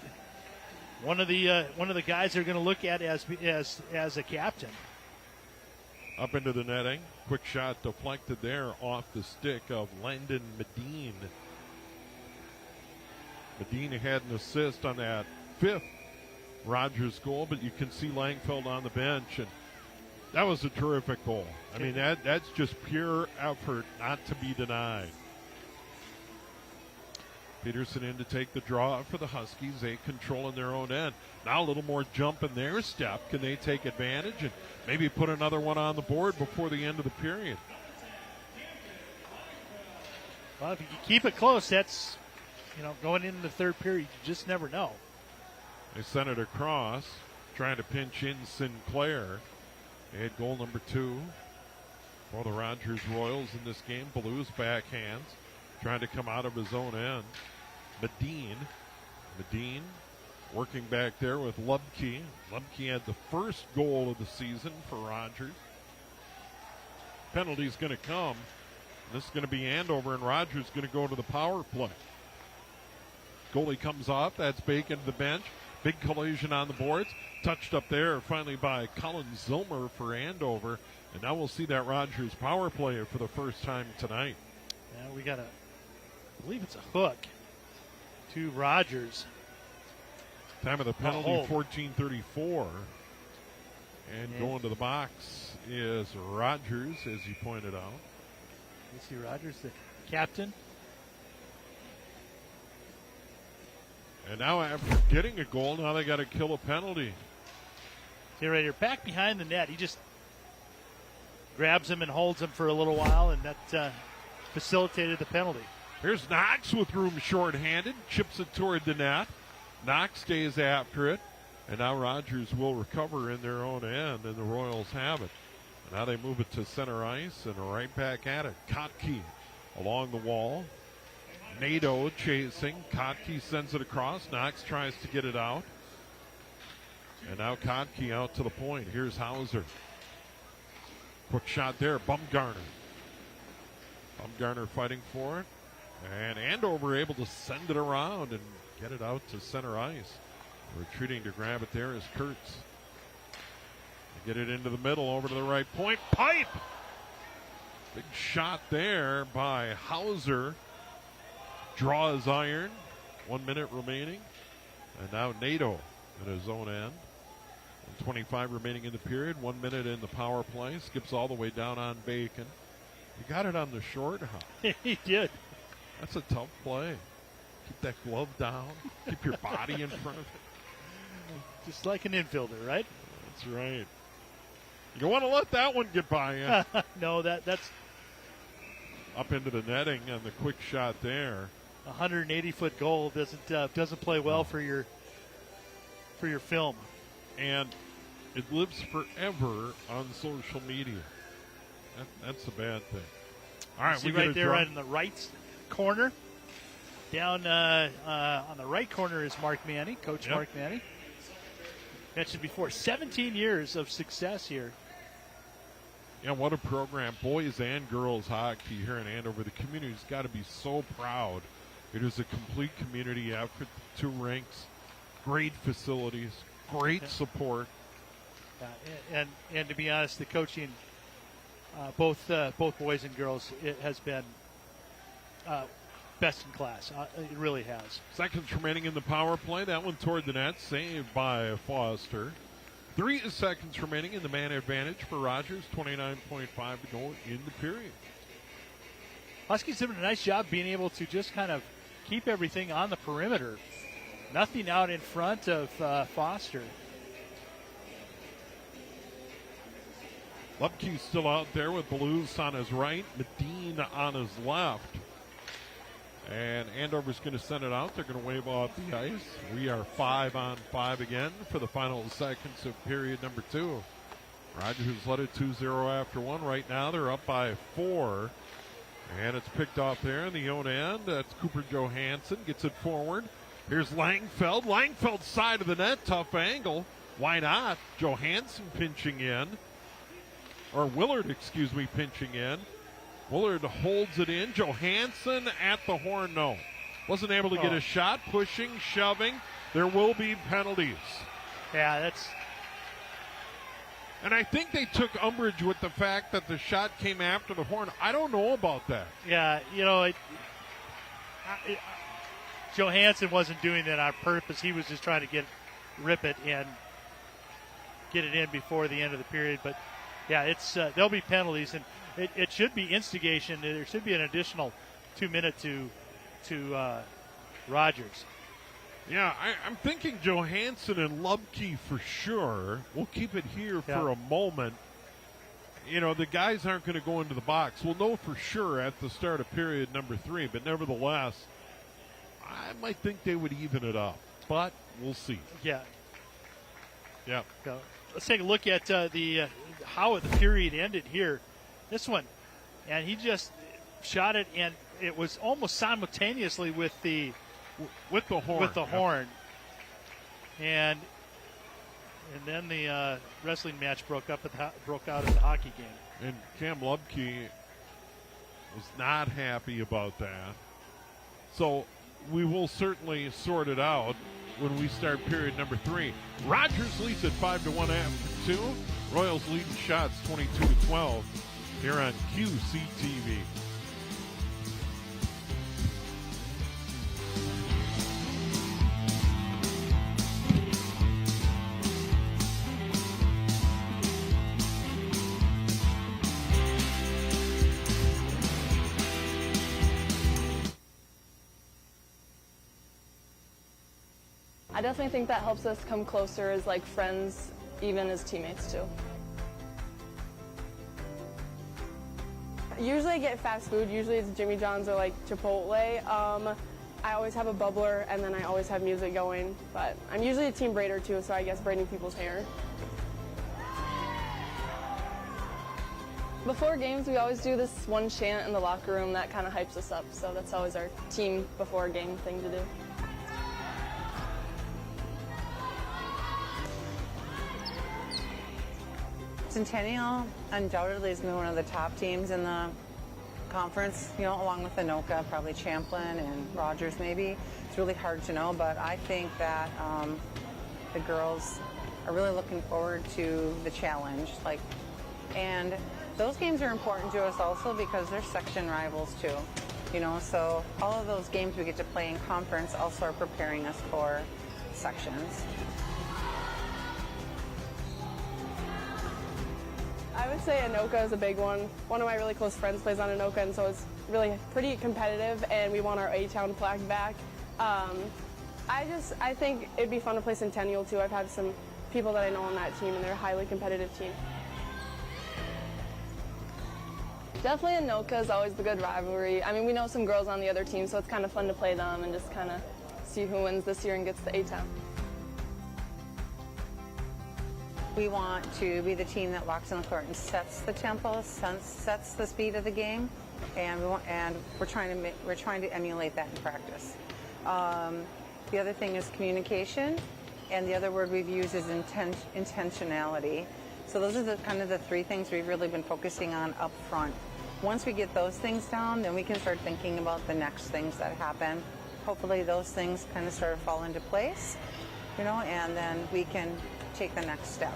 [SPEAKER 4] one of the guys they're going to look at as a captain.
[SPEAKER 3] Up into the netting, quick shot deflected there off the stick of Landon Medine. Medine had an assist on that 5th Rogers goal, but you can see Langfeld on the bench, and that was a terrific goal. I mean, that's just pure effort, not to be denied. Peterson in to take the draw for the Huskies. They controlling their own end. Now a little more jump in their step. Can they take advantage and maybe put another one on the board before the end of the period?
[SPEAKER 4] Well, if you keep it close, that's, going into the 3rd period, you just never know.
[SPEAKER 3] They sent it across, trying to pinch in Sinclair. They had goal number 2 for the Rogers Royals in this game. Ballou's backhands, trying to come out of his own end. Medine working back there with Lubke. Lubke had the first goal of the season for Rogers. Penalty's going to come. This is going to be Andover, and Rogers going to go to the power play. Goalie comes off. That's Bacon to the bench. Big collision on the boards. Touched up there finally by Colin Zilmer for Andover. And now we'll see that Rogers power play for the first time tonight.
[SPEAKER 4] Yeah, we got I believe it's a hook to Rogers.
[SPEAKER 3] Time of the penalty, 14:34. And going to the box is Rogers, as you pointed out.
[SPEAKER 4] You see Rogers, the captain.
[SPEAKER 3] And now after getting a goal, now they got to kill a penalty.
[SPEAKER 4] See right here, back behind the net. He just grabs him and holds him for a little while, and that facilitated the penalty.
[SPEAKER 3] Here's Knox with room shorthanded, chips it toward the net. Knox stays after it, and now Rogers will recover in their own end, and the Royals have it. And now they move it to center ice and right back at it. Kotke along the wall. Nadeau chasing. Kotke sends it across. Knox tries to get it out. And now Kotke out to the point. Here's Hauser. Quick shot there. Bumgarner. Bumgarner fighting for it. And Andover able to send it around and get it out to center ice. Retreating to grab it there is Kurtz. They get it into the middle over to the right point. Pipe! Big shot there by Hauser. Draws iron. 1 minute remaining. And now Nadeau at his own end. 1:25 remaining in the period. 1 minute in the power play. Skips all the way down on Bacon. You got it on the short hop.
[SPEAKER 4] He did.
[SPEAKER 3] That's a tough play. Keep that glove down. Keep your body in front of it.
[SPEAKER 4] Just like an infielder, right?
[SPEAKER 3] That's right. You don't want to let that one get by you.
[SPEAKER 4] No, that's
[SPEAKER 3] up into the netting and the quick shot there.
[SPEAKER 4] 180-foot goal doesn't play well for your film.
[SPEAKER 3] And it lives forever on social media. That's a bad thing. All right,
[SPEAKER 4] see right there in the right corner. Down on the right corner is Mark Manny, Coach Mark Manny. Mentioned before, 17 years of success here.
[SPEAKER 3] Yeah, what a program. Boys and girls hockey here in Andover. The community's got to be so proud. It is a complete community effort. 2 rinks, great facilities, great support.
[SPEAKER 4] And to be honest, the coaching, both boys and girls, it has been best in class. It really has.
[SPEAKER 3] Seconds remaining in the power play. That one toward the net, saved by Foster. 3 seconds remaining in the man advantage for Rogers. 29.5 to go in the period.
[SPEAKER 4] Huskies doing a nice job being able to just kind of keep everything on the perimeter. Nothing out in front of Foster.
[SPEAKER 3] Lupke's still out there with Blues on his right, Medina on his left. And Andover's going to send it out. They're going to wave off the ice. We are 5-on-5 again for the final seconds of period number 2. Rogers led it 2-0 after 1. Right now they're up by 4. And it's picked off there in the own end. That's Cooper Johansson. Gets it forward. Here's Langfeld. Langfeld's side of the net. Tough angle. Why not? Johansson pinching in. Or Willard, pinching in. Willard holds it in. Johansson at the horn, no. Wasn't able to get a shot. Pushing, shoving. There will be penalties.
[SPEAKER 4] Yeah, that's...
[SPEAKER 3] And I think they took umbrage with the fact that the shot came after the horn. I don't know about that.
[SPEAKER 4] Yeah, Johansson wasn't doing that on purpose. He was just trying to rip it and get it in before the end of the period. But, yeah, it's there'll be penalties, and it should be instigation. There should be an additional 2 minute to Rogers.
[SPEAKER 3] Yeah, I'm thinking Johansson and Lubke for sure. We'll keep it here for a moment. The guys aren't going to go into the box. We'll know for sure at the start of period number 3, but nevertheless, I might think they would even it up. But we'll see.
[SPEAKER 4] Yeah.
[SPEAKER 3] Yeah.
[SPEAKER 4] So let's take a look at how the period ended here. This one, and he just shot it, and it was almost simultaneously with the horn. And then the wrestling match broke out at the hockey game.
[SPEAKER 3] And Cam Lubke was not happy about that. So we will certainly sort it out when we start period number 3. Rogers leads at 5-1 after 2. Royals leading shots 22-12 here on QCTV.
[SPEAKER 17] I definitely think that helps us come closer as like friends, even as teammates too. Usually I get fast food. Usually it's Jimmy John's or like Chipotle. I always have a bubbler, and then I always have music going. But I'm usually a team braider too, so I guess braiding people's hair. Before games, we always do this one chant in the locker room that kind of hypes us up. So that's always our team before game thing to do.
[SPEAKER 18] Centennial undoubtedly has been one of the top teams in the conference, you know, along with Anoka, probably Champlin and Rogers maybe. It's really hard to know, but I think that the girls are really looking forward to the challenge. And those games are important to us also because they're section rivals too, you know, so all of those games we get to play in conference also are preparing us for sections.
[SPEAKER 17] I would say Anoka is a big one. One of my really close friends plays on Anoka, and so it's really pretty competitive, and we want our A-Town flag back. I think it'd be fun to play Centennial too. I've had some people that I know on that team, and they're a highly competitive team. Definitely Anoka is always the good rivalry. I mean, we know some girls on the other team, so it's kind of fun to play them and just kind of see who wins this year and gets the A-Town.
[SPEAKER 18] We want to be the team that walks on the court and sets the tempo, sets the speed of the game, and we're trying to emulate that in practice. The other thing is communication, and the other word we've used is intentionality. So those are kind of the three things we've really been focusing on up front. Once we get those things down, then we can start thinking about the next things that happen. Hopefully those things kind of start to fall into place, you know, and then we can take the next step.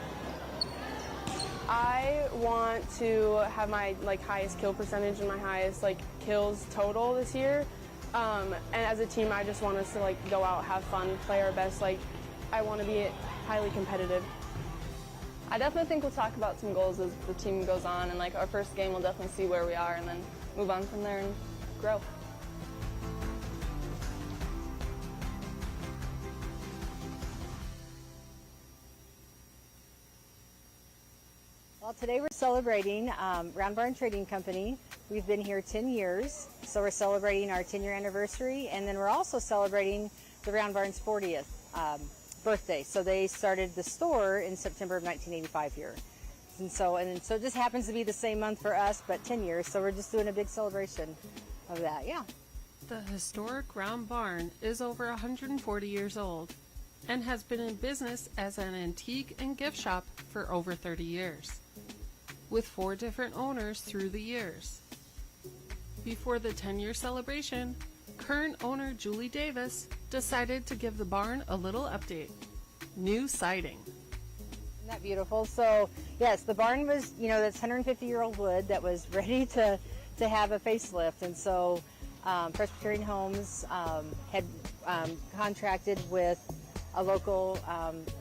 [SPEAKER 17] I want to have my highest kill percentage and my highest kills total this year. And as a team, I just want us to go out, have fun, play our best. I want to be highly competitive. I definitely think we'll talk about some goals as the team goes on, and our first game we'll definitely see where we are and then move on from there and grow.
[SPEAKER 19] Well, today we're celebrating Round Barn Trading Company. We've been here 10 years, so we're celebrating our 10-year anniversary, and then we're also celebrating the Round Barn's 40th birthday. So they started the store in September of 1985 here. And so it just happens to be the same month for us, but 10 years, so we're just doing a big celebration of that, yeah.
[SPEAKER 20] The historic Round Barn is over 140 years old and has been in business as an antique and gift shop for over 30 years, with 4 different owners through the years. Before the 10-year celebration, current owner Julie Davis decided to give the barn a little update. New siding.
[SPEAKER 19] Isn't that beautiful? So, yes, the barn was, that's 150-year-old wood that was ready to have a facelift. And so Presbyterian Homes had contracted with a local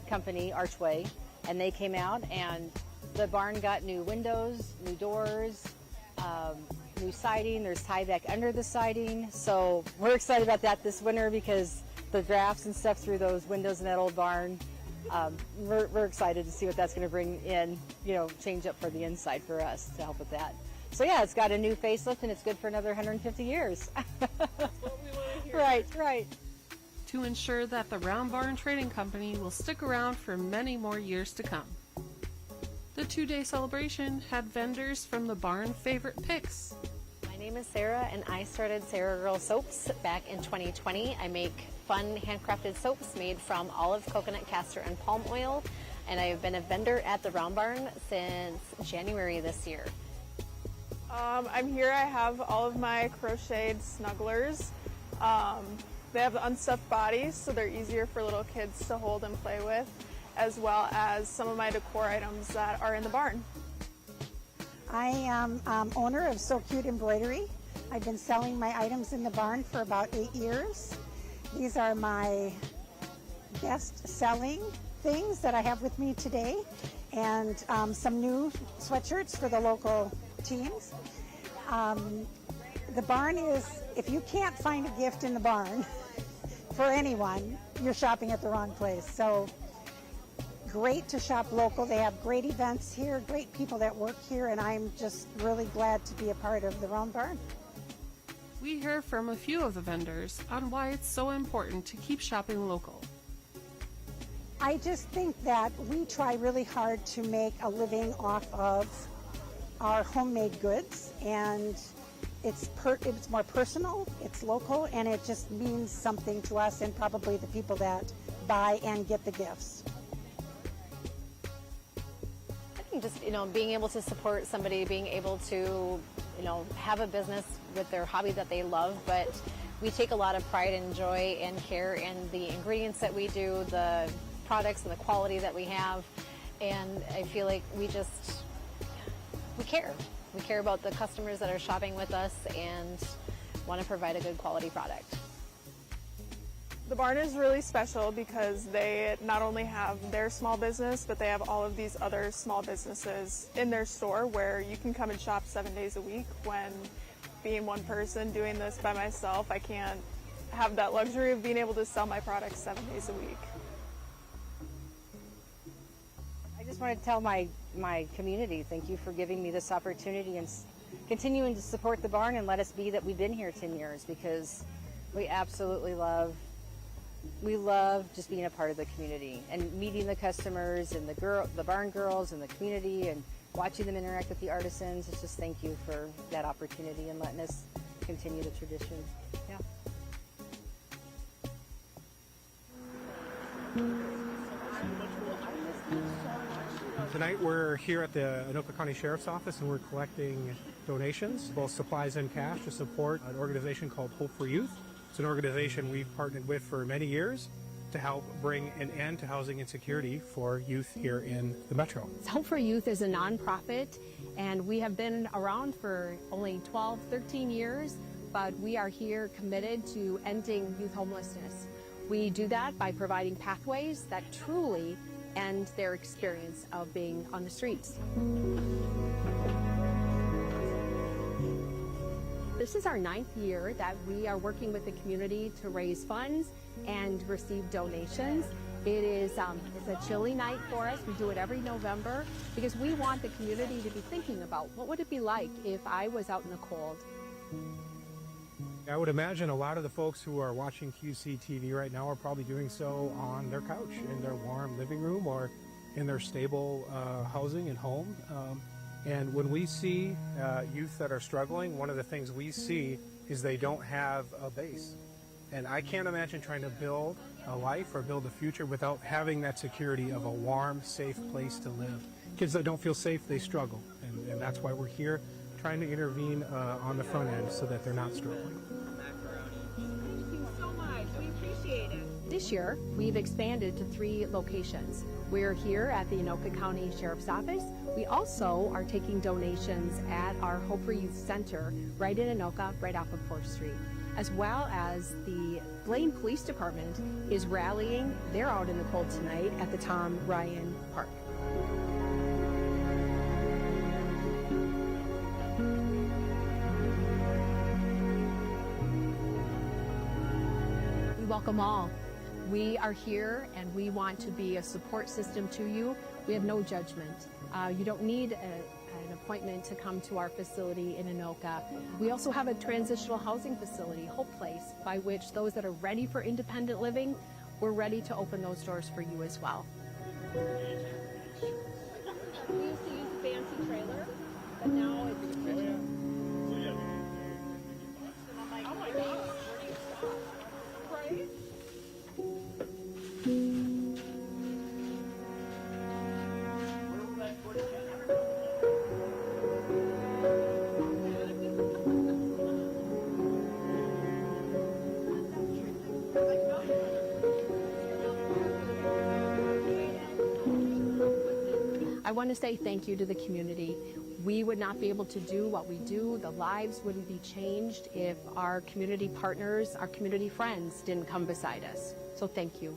[SPEAKER 19] company, Archway, and they came out, and the barn got new windows, new doors, new siding. There's tieback under the siding. So we're excited about that this winter because the drafts and stuff through those windows in that old barn, we're excited to see what that's going to bring in, change up for the inside for us to help with that. So yeah, it's got a new facelift and it's good for another 150 years.
[SPEAKER 20] That's what we want to hear.
[SPEAKER 19] Right.
[SPEAKER 20] To ensure that the Round Barn Trading Company will stick around for many more years to come. The 2-day celebration had vendors from the barn favorite picks.
[SPEAKER 21] My name is Sarah, and I started Sarah Girl Soaps back in 2020. I make fun handcrafted soaps made from olive, coconut, castor, and palm oil, and I've been a vendor at the Round Barn since January this year.
[SPEAKER 22] I'm here. I have all of my crocheted snugglers. They have unstuffed bodies, so they're easier for little kids to hold and play with, as well as some of my decor items that are in the barn.
[SPEAKER 23] I am owner of So Cute Embroidery. I've been selling my items in the barn for about 8 years. These are my best selling things that I have with me today, and some new sweatshirts for the local teams. The barn is, if you can't find a gift in the barn for anyone, you're shopping at the wrong place. So great to shop local. They have great events here, great people that work here, and I'm just really glad to be a part of the Round Barn.
[SPEAKER 20] We hear from a few of the vendors on why it's so important to keep shopping local.
[SPEAKER 23] I just think that we try really hard to make a living off of our homemade goods, and it's more personal, it's local, and it just means something to us and probably the people that buy and get the gifts.
[SPEAKER 21] I think just, being able to support somebody, being able to, have a business with their hobby that they love, but we take a lot of pride and joy and care in the ingredients that we do, the products and the quality that we have, and I feel like we care. We care about the customers that are shopping with us and want to provide a good quality product.
[SPEAKER 22] The barn is really special because they not only have their small business, but they have all of these other small businesses in their store where you can come and shop 7 days a week. When being one person doing this by myself, I can't have that luxury of being able to sell my products 7 days a week.
[SPEAKER 19] I just want to tell my community, thank you for giving me this opportunity and continuing to support the barn and let us be that we've been here 10 years, because we absolutely love just being a part of the community and meeting the customers and the barn girls and the community and watching them interact with the artisans. It's just thank you for that opportunity and letting us continue the tradition. Yeah.
[SPEAKER 1] Tonight we're here at the Anoka County Sheriff's Office and we're collecting donations, both supplies and cash, to support an organization called Hope for Youth. It's an organization we've partnered with for many years to help bring an end to housing insecurity for youth here in the Metro.
[SPEAKER 2] Hope for Youth is a nonprofit, and we have been around for only 12, 13 years, but we are here committed to ending youth homelessness. We do that by providing pathways that truly end their experience of being on the streets. This is our 9th year that we are working with the community to raise funds and receive donations. It's a chilly night for us. We do it every November because we want the community to be thinking about what would it be like if I was out in the cold.
[SPEAKER 1] I would imagine a lot of the folks who are watching QCTV right now are probably doing so on their couch, in their warm living room, or in their stable housing and home. And when we see youth that are struggling, one of the things we see is they don't have a base. And I can't imagine trying to build a life or build a future without having that security of a warm, safe place to live. Kids that don't feel safe, they struggle. And that's why we're here, trying to intervene on the front end so that they're not struggling.
[SPEAKER 2] Thank you so much. We appreciate it. This year, we've expanded to 3 locations. We're here at the Anoka County Sheriff's Office. We also are taking donations at our Hope for Youth Center right in Anoka, right off of 4th Street. As well as the Blaine Police Department is rallying. They're out in the cold tonight at the Tom Ryan Park. We welcome all. We are here and we want to be a support system to you. We have no judgment. You don't need an appointment to come to our facility in Anoka. We also have a transitional housing facility, Hope Place, by which those that are ready for independent living, we're ready to open those doors for you as well. We used to use a fancy trailer, but now it's a kitchen. Oh my gosh, where do you stop? Right? I want to say thank you to the community. We would not be able to do what we do. The lives wouldn't be changed if our community partners, our community friends didn't come beside us. So thank you.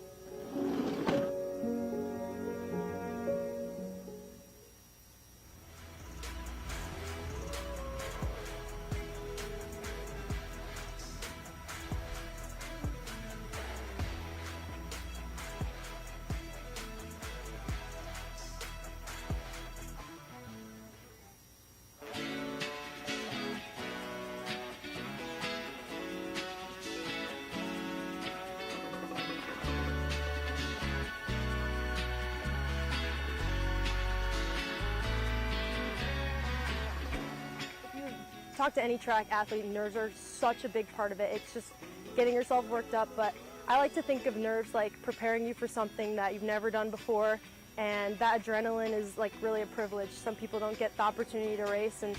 [SPEAKER 5] talk to any track athlete, nerves are such a big part of it. It's just getting yourself worked up, but I like to think of nerves like preparing you for something that you've never done before, and that adrenaline is like really a privilege. Some people don't get the opportunity to race, and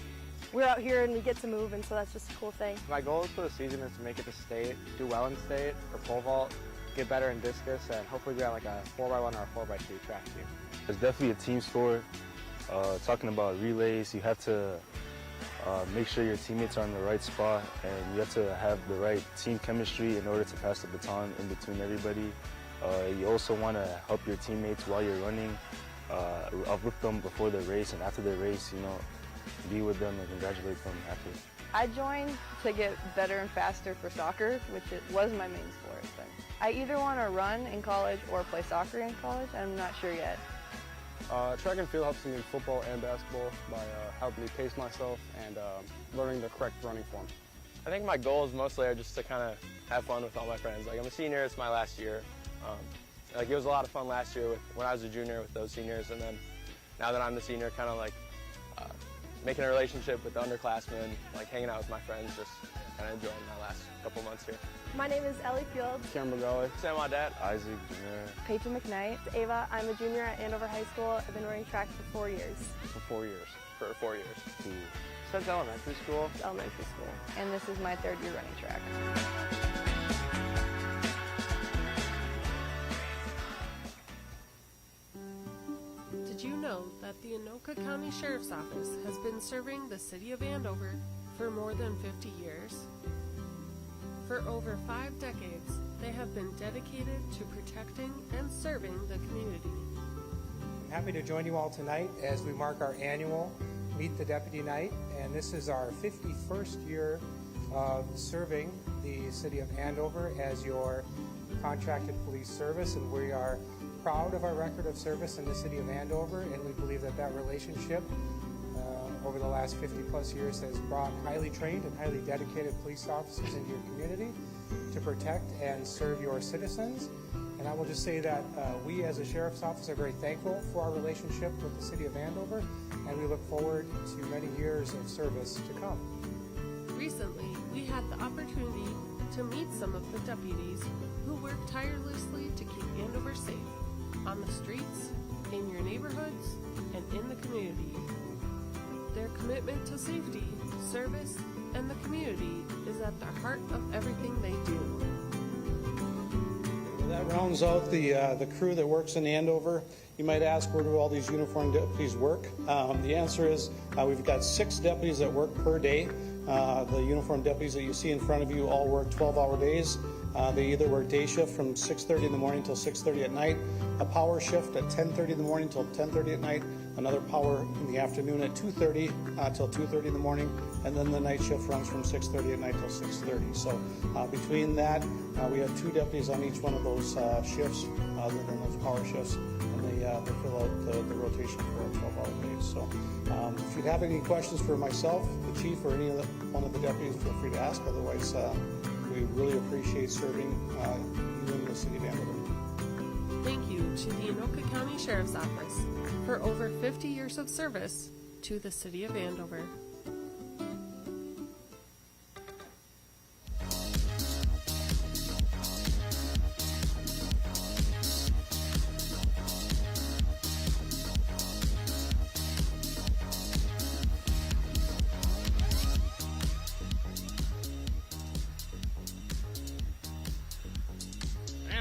[SPEAKER 5] we're out here and we get to move, and so that's just a cool thing.
[SPEAKER 7] My goal for the season is to make it to state, do well in state or pole vault, get better in discus, and hopefully be on like a 4x1 or a 4x3 track team.
[SPEAKER 8] It's definitely a team sport. Talking about relays, you have to make sure your teammates are in the right spot, and you have to have the right team chemistry in order to pass the baton in between everybody. You also want to help your teammates while you're running, uplift them before the race, and after the race, you know, be with them and congratulate them after.
[SPEAKER 24] I joined to get better and faster for soccer, which it was my main sport. But I either want to run in college or play soccer in college. I'm not sure yet.
[SPEAKER 7] Track and field helps me in football and basketball by helping me pace myself and learning the correct running form.
[SPEAKER 25] I think my goals mostly are just to kind of have fun with all my friends. Like, I'm a senior, it's my last year. Like, it was a lot of fun last year when I was a junior with those seniors, and then now that I'm the senior, kind of like making a relationship with the underclassmen, like hanging out with my friends, just kind of enjoying my last couple months here.
[SPEAKER 5] My name is Ellie Fields.
[SPEAKER 7] Cameron McGully.
[SPEAKER 25] Sam Audet.
[SPEAKER 8] Isaac Junior.
[SPEAKER 5] Peyton McKnight. Ava, I'm a junior at Andover High School. I've been running track for 4 years.
[SPEAKER 8] For 4 years.
[SPEAKER 25] For 4 years. Since elementary school.
[SPEAKER 24] Elementary school. And this is my 3rd year running track.
[SPEAKER 20] Did you know that the Anoka County Sheriff's Office has been serving the city of Andover for more than 50 years? For over 5 decades, they have been dedicated to protecting and serving the community.
[SPEAKER 1] I'm happy to join you all tonight as we mark our annual Meet the Deputy Night, and this is our 51st year of serving the city of Andover as your contracted police service, and we are proud of our record of service in the city of Andover, and we believe that that relationship over the last 50 plus years has brought highly trained and highly dedicated police officers into your community to protect and serve your citizens. And I will just say that we as a sheriff's office are very thankful for our relationship with the city of Andover, and we look forward to many years of service to come.
[SPEAKER 20] Recently, we had the opportunity to meet some of the deputies who work tirelessly to keep Andover safe on the streets, in your neighborhoods, and in the community. Their commitment to safety, service, and the community is at the heart of everything they do.
[SPEAKER 26] Well, that rounds out the crew that works in Andover. You might ask, where do all these uniformed deputies work? The answer is we've got 6 deputies that work per day. The uniformed deputies that you see in front of you all work 12-hour days. They either work day shift from 6:30 in the morning till 6:30 at night, a power shift at 10:30 in the morning till 10:30 at night, another power in the afternoon at 2:30 till 2:30 in the morning, and then the night shift runs from 6:30 at night till 6:30. So between that, we have 2 deputies on each one of those shifts, other than those power shifts, and they fill out the rotation for our 12-hour days. So if you have any questions for myself, the chief, or any other one of the deputies, feel free to ask. Otherwise, we really appreciate serving you in the city of Andover.
[SPEAKER 20] Thank you to the Anoka County Sheriff's Office for over 50 years of service to the city of Andover.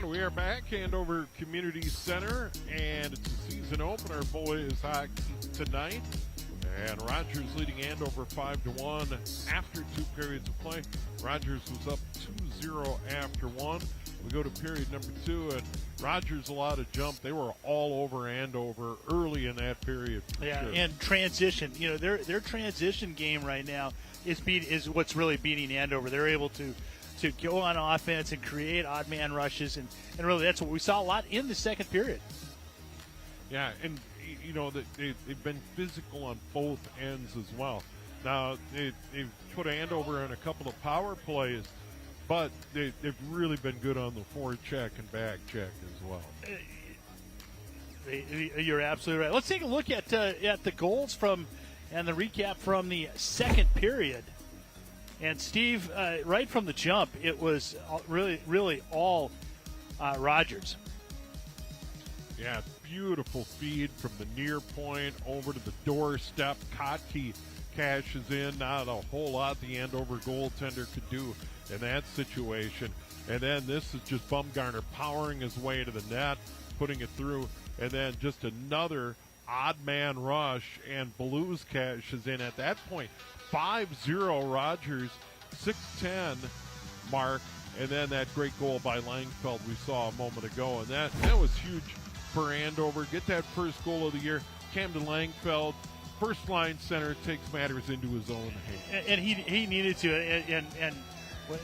[SPEAKER 3] We are back, Andover Community Center, and it's a season opener. Boys hockey tonight, and Rogers leading Andover 5-1 after 2 periods of play. Rogers was up 2-0 after 1. We go to period number 2, and Rogers allowed a jump. They were all over Andover early in that period.
[SPEAKER 4] Yeah,
[SPEAKER 3] sure.
[SPEAKER 4] And transition. You know, their transition game right now is what's really beating Andover. They're able to go on offense and create odd man rushes, and really that's what we saw a lot in the second period.
[SPEAKER 3] Yeah, and you know they've been physical on both ends as well. Now they've put Andover in a couple of power plays, but they've really been good on the forecheck and back check as well.
[SPEAKER 4] You're absolutely right. Let's take a look at the goals and the recap from the second period. And Steve, right from the jump, it was really all Rogers.
[SPEAKER 3] Yeah, beautiful feed from the near point over to the doorstep. Kotke cashes in. Not a whole lot the Andover goaltender could do in that situation. And then this is just Bumgarner powering his way to the net, putting it through. And then just another odd man rush, and Blues cashes in at that point. 5-0 Rogers, 6-10 Mark. And then that great goal by Langfeld we saw a moment ago. And that was huge for Andover. Get that first goal of the year. Camden Langfeld, first line center, takes matters into his own hands.
[SPEAKER 4] And he needed to, and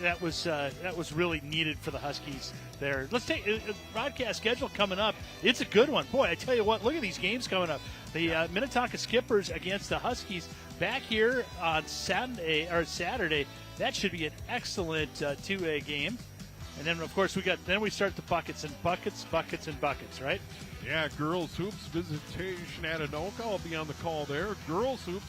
[SPEAKER 4] that was really needed for the Huskies there. Let's take a broadcast schedule coming up. It's a good one. Boy, I tell you what, look at these games coming up. The Minnetonka Skippers against the Huskies back here on Saturday. That should be an excellent 2A game. And then, of course, we start the buckets, right?
[SPEAKER 3] Yeah, girls hoops visitation at Anoka. I'll be on the call there. Girls hoops,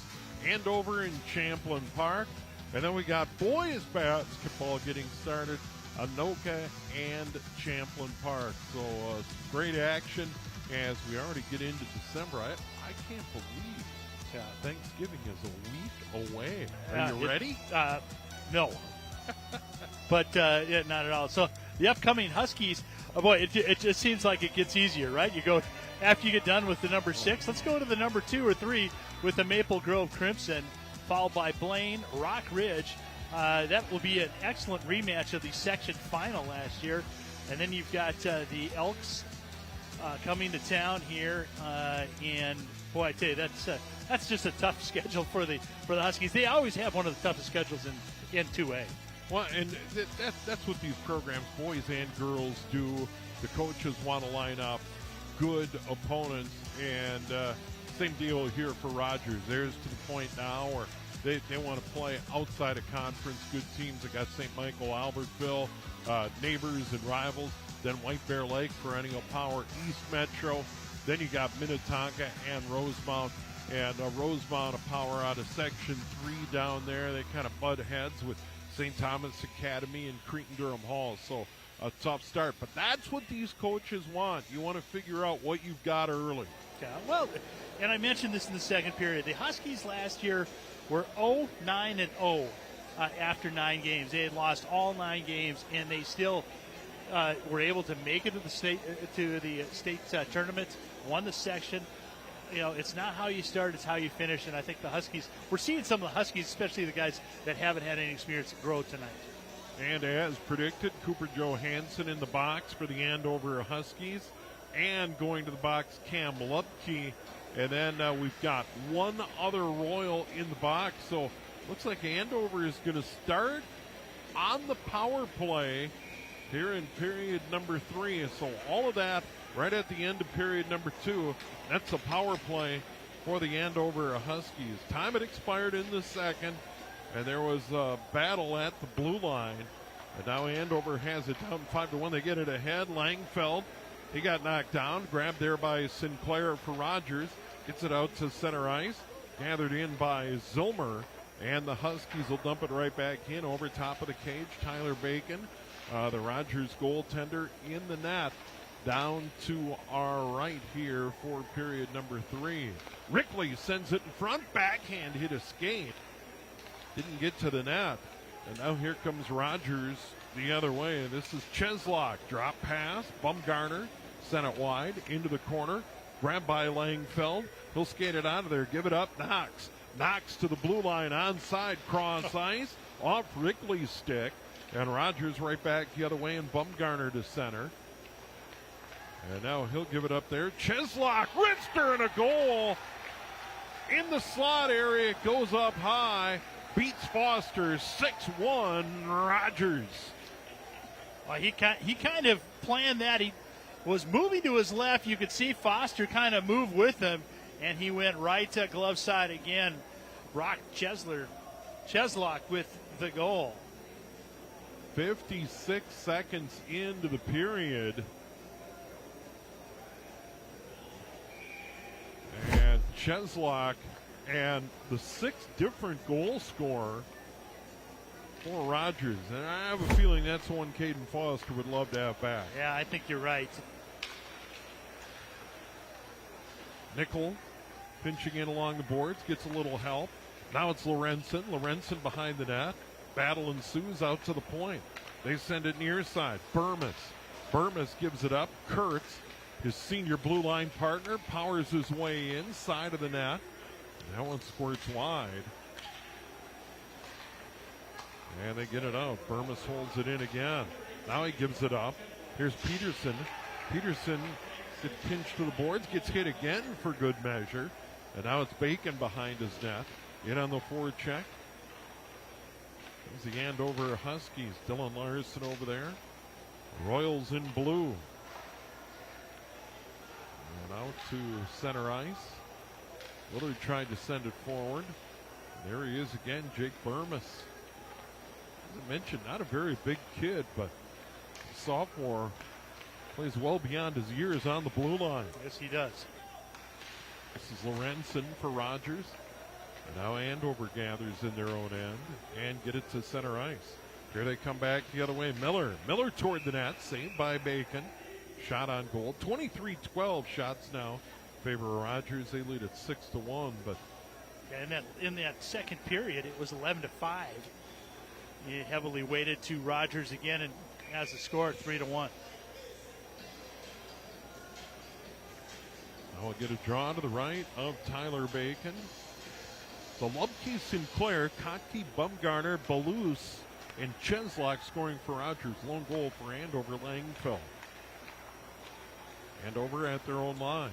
[SPEAKER 3] Andover in Champlin Park. And then we got boys basketball getting started, Anoka and Champlin Park. So great action as we already get into December. I can't believe Thanksgiving is a week away. Are you ready?
[SPEAKER 4] No. But not at all. So the upcoming Huskies, it just seems like it gets easier, right? You go after you get done with the number 6. Let's go to the number 2 or 3 with the Maple Grove Crimson, followed by Blaine, Rock Ridge. That will be an excellent rematch of the section final last year. And then you've got the Elks coming to town here, and boy, I tell you, that's just a tough schedule for the Huskies. They always have one of the toughest schedules in 2A.
[SPEAKER 3] Well, and that's what these programs, boys and girls, do. The coaches want to line up good opponents, and same deal here for Rogers. There's to the point now where they want to play outside of conference. Good teams. They got St. Michael, Albertville, neighbors and rivals. Then White Bear Lake, perennial power, East Metro. Then you got Minnetonka and Rosemount. And Rosemount, a power out of Section 3 down there. They kind of butt heads with St. Thomas Academy and Cretin-Durham Hall. So a tough start. But that's what these coaches want. You want to figure out what you've got early.
[SPEAKER 4] Yeah, well, and I mentioned this in the second period. The Huskies last year were 0-9-0 after 9 games. They had lost all 9 games, and they still were able to make it to the state tournament, won the section. You know, it's not how you start, it's how you finish. And I think the Huskies, we're seeing some of the Huskies, especially the guys that haven't had any experience, grow tonight.
[SPEAKER 3] And as predicted, Cooper Johansson in the box for the Andover Huskies. And going to the box, Cam Lupke. And then we've got one other Royal in the box. So looks like Andover is going to start on the power play here in period number 3. So all of that right at the end of period number 2. That's a power play for the Andover Huskies. Time had expired in the second, and there was a battle at the blue line. And now Andover has it down 5-1. They get it ahead. Langfeld, he got knocked down, grabbed there by Sinclair for Rogers. Gets it out to center ice, gathered in by Zilmer. And the Huskies will dump it right back in over top of the cage. Tyler Bacon, the Rogers goaltender, in the net. Down to our right here for period number 3. Rickley sends it in front. Backhand hit a skate. Didn't get to the net. And now here comes Rogers the other way. This is Cheslock. Drop pass. Bumgarner sent it wide into the corner. Grabbed by Langfeld. He'll skate it out of there. Give it up. Knox to the blue line onside. Cross ice. Off Rickley's stick. And Rogers right back the other way, and Bumgarner to center. And now he'll give it up there. Cheslock, Rister, and a goal in the slot area. It goes up high. Beats Foster 6-1 Rogers.
[SPEAKER 4] Well, he kind of planned that. He was moving to his left. You could see Foster kind of move with him, and he went right to glove side again. Brock Cheslock with the goal.
[SPEAKER 3] 56 seconds into the period. And Cheslock, and the 6th different goal scorer for Rogers. And I have a feeling that's one Caden Foster would love to have back.
[SPEAKER 4] Yeah, I think you're right.
[SPEAKER 3] Nickel pinching in along the boards, gets a little help. Now it's Lorenzen. Lorenzen behind the net. Battle ensues out to the point. They send it near side. Burmis gives it up. Kurtz, his senior blue line partner, powers his way inside of the net. That one squirts wide. And they get it out. Burmis holds it in again. Now he gives it up. Here's Peterson. Peterson gets pinched to the boards, gets hit again for good measure. And now it's Bacon behind his net. In on the forward check. There's the Andover Huskies. Dylan Larson over there. Royals in blue. And out to center ice. Willard tried to send it forward. There he is again, Jake Burmis. As I mentioned, not a very big kid, but sophomore, plays well beyond his years on the blue line.
[SPEAKER 4] Yes, he does.
[SPEAKER 3] This is Lorenzen for Rogers. And now Andover gathers in their own end and get it to center ice. Here they come back the other way. Miller toward the net, saved by Bacon. Shot on goal. 23-12 shots now. Favor Rogers. They lead at 6-1, but
[SPEAKER 4] in that second period, it was 11-5. It heavily weighted to Rogers again, and has the score at 3-1.
[SPEAKER 3] Now we'll get a draw to the right of Tyler Bacon. So Lubke, Sinclair, Kotke, Bumgarner, Balous, and Cheslock scoring for Rogers. Lone goal for Andover, Langfeld. Andover at their own line.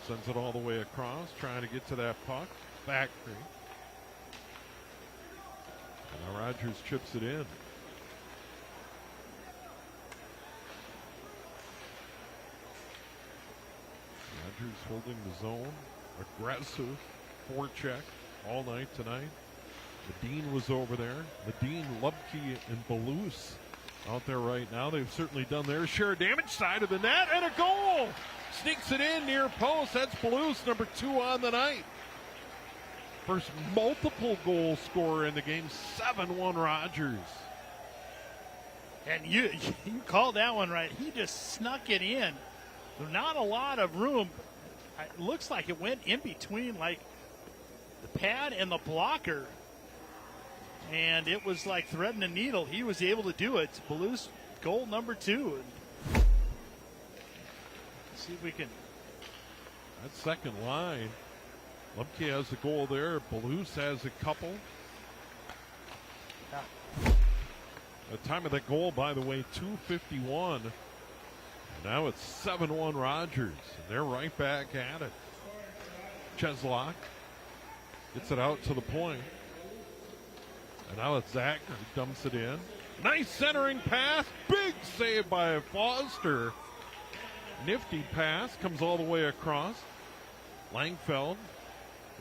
[SPEAKER 3] Sends it all the way across, trying to get to that puck. Factory. And now Rogers chips it in. Rogers holding the zone. Aggressive forecheck all night tonight. Medine was over there. Medine, Lubke, and Balous out there right now. They've certainly done their share of damage. Side of the net, and a goal! Sneaks it in near post. That's Balous, number 2 on the night. First multiple goal scorer in the game. 7-1 Rogers.
[SPEAKER 4] And you called that one right. He just snuck it in. Not a lot of room. It looks like it went in between, like, the pad and the blocker. And it was like threading a needle. He was able to do it. Balous, goal number 2. Let's see if we can.
[SPEAKER 3] That second line. Lubke has a goal there. Balous has a couple. The time of that goal, by the way, 2:51. And now it's 7-1 Rogers. And they're right back at it. Cheslock gets it out to the point. And now it's Zach who dumps it in. Nice centering pass. Big save by Foster. Nifty pass. Comes all the way across. Langfeld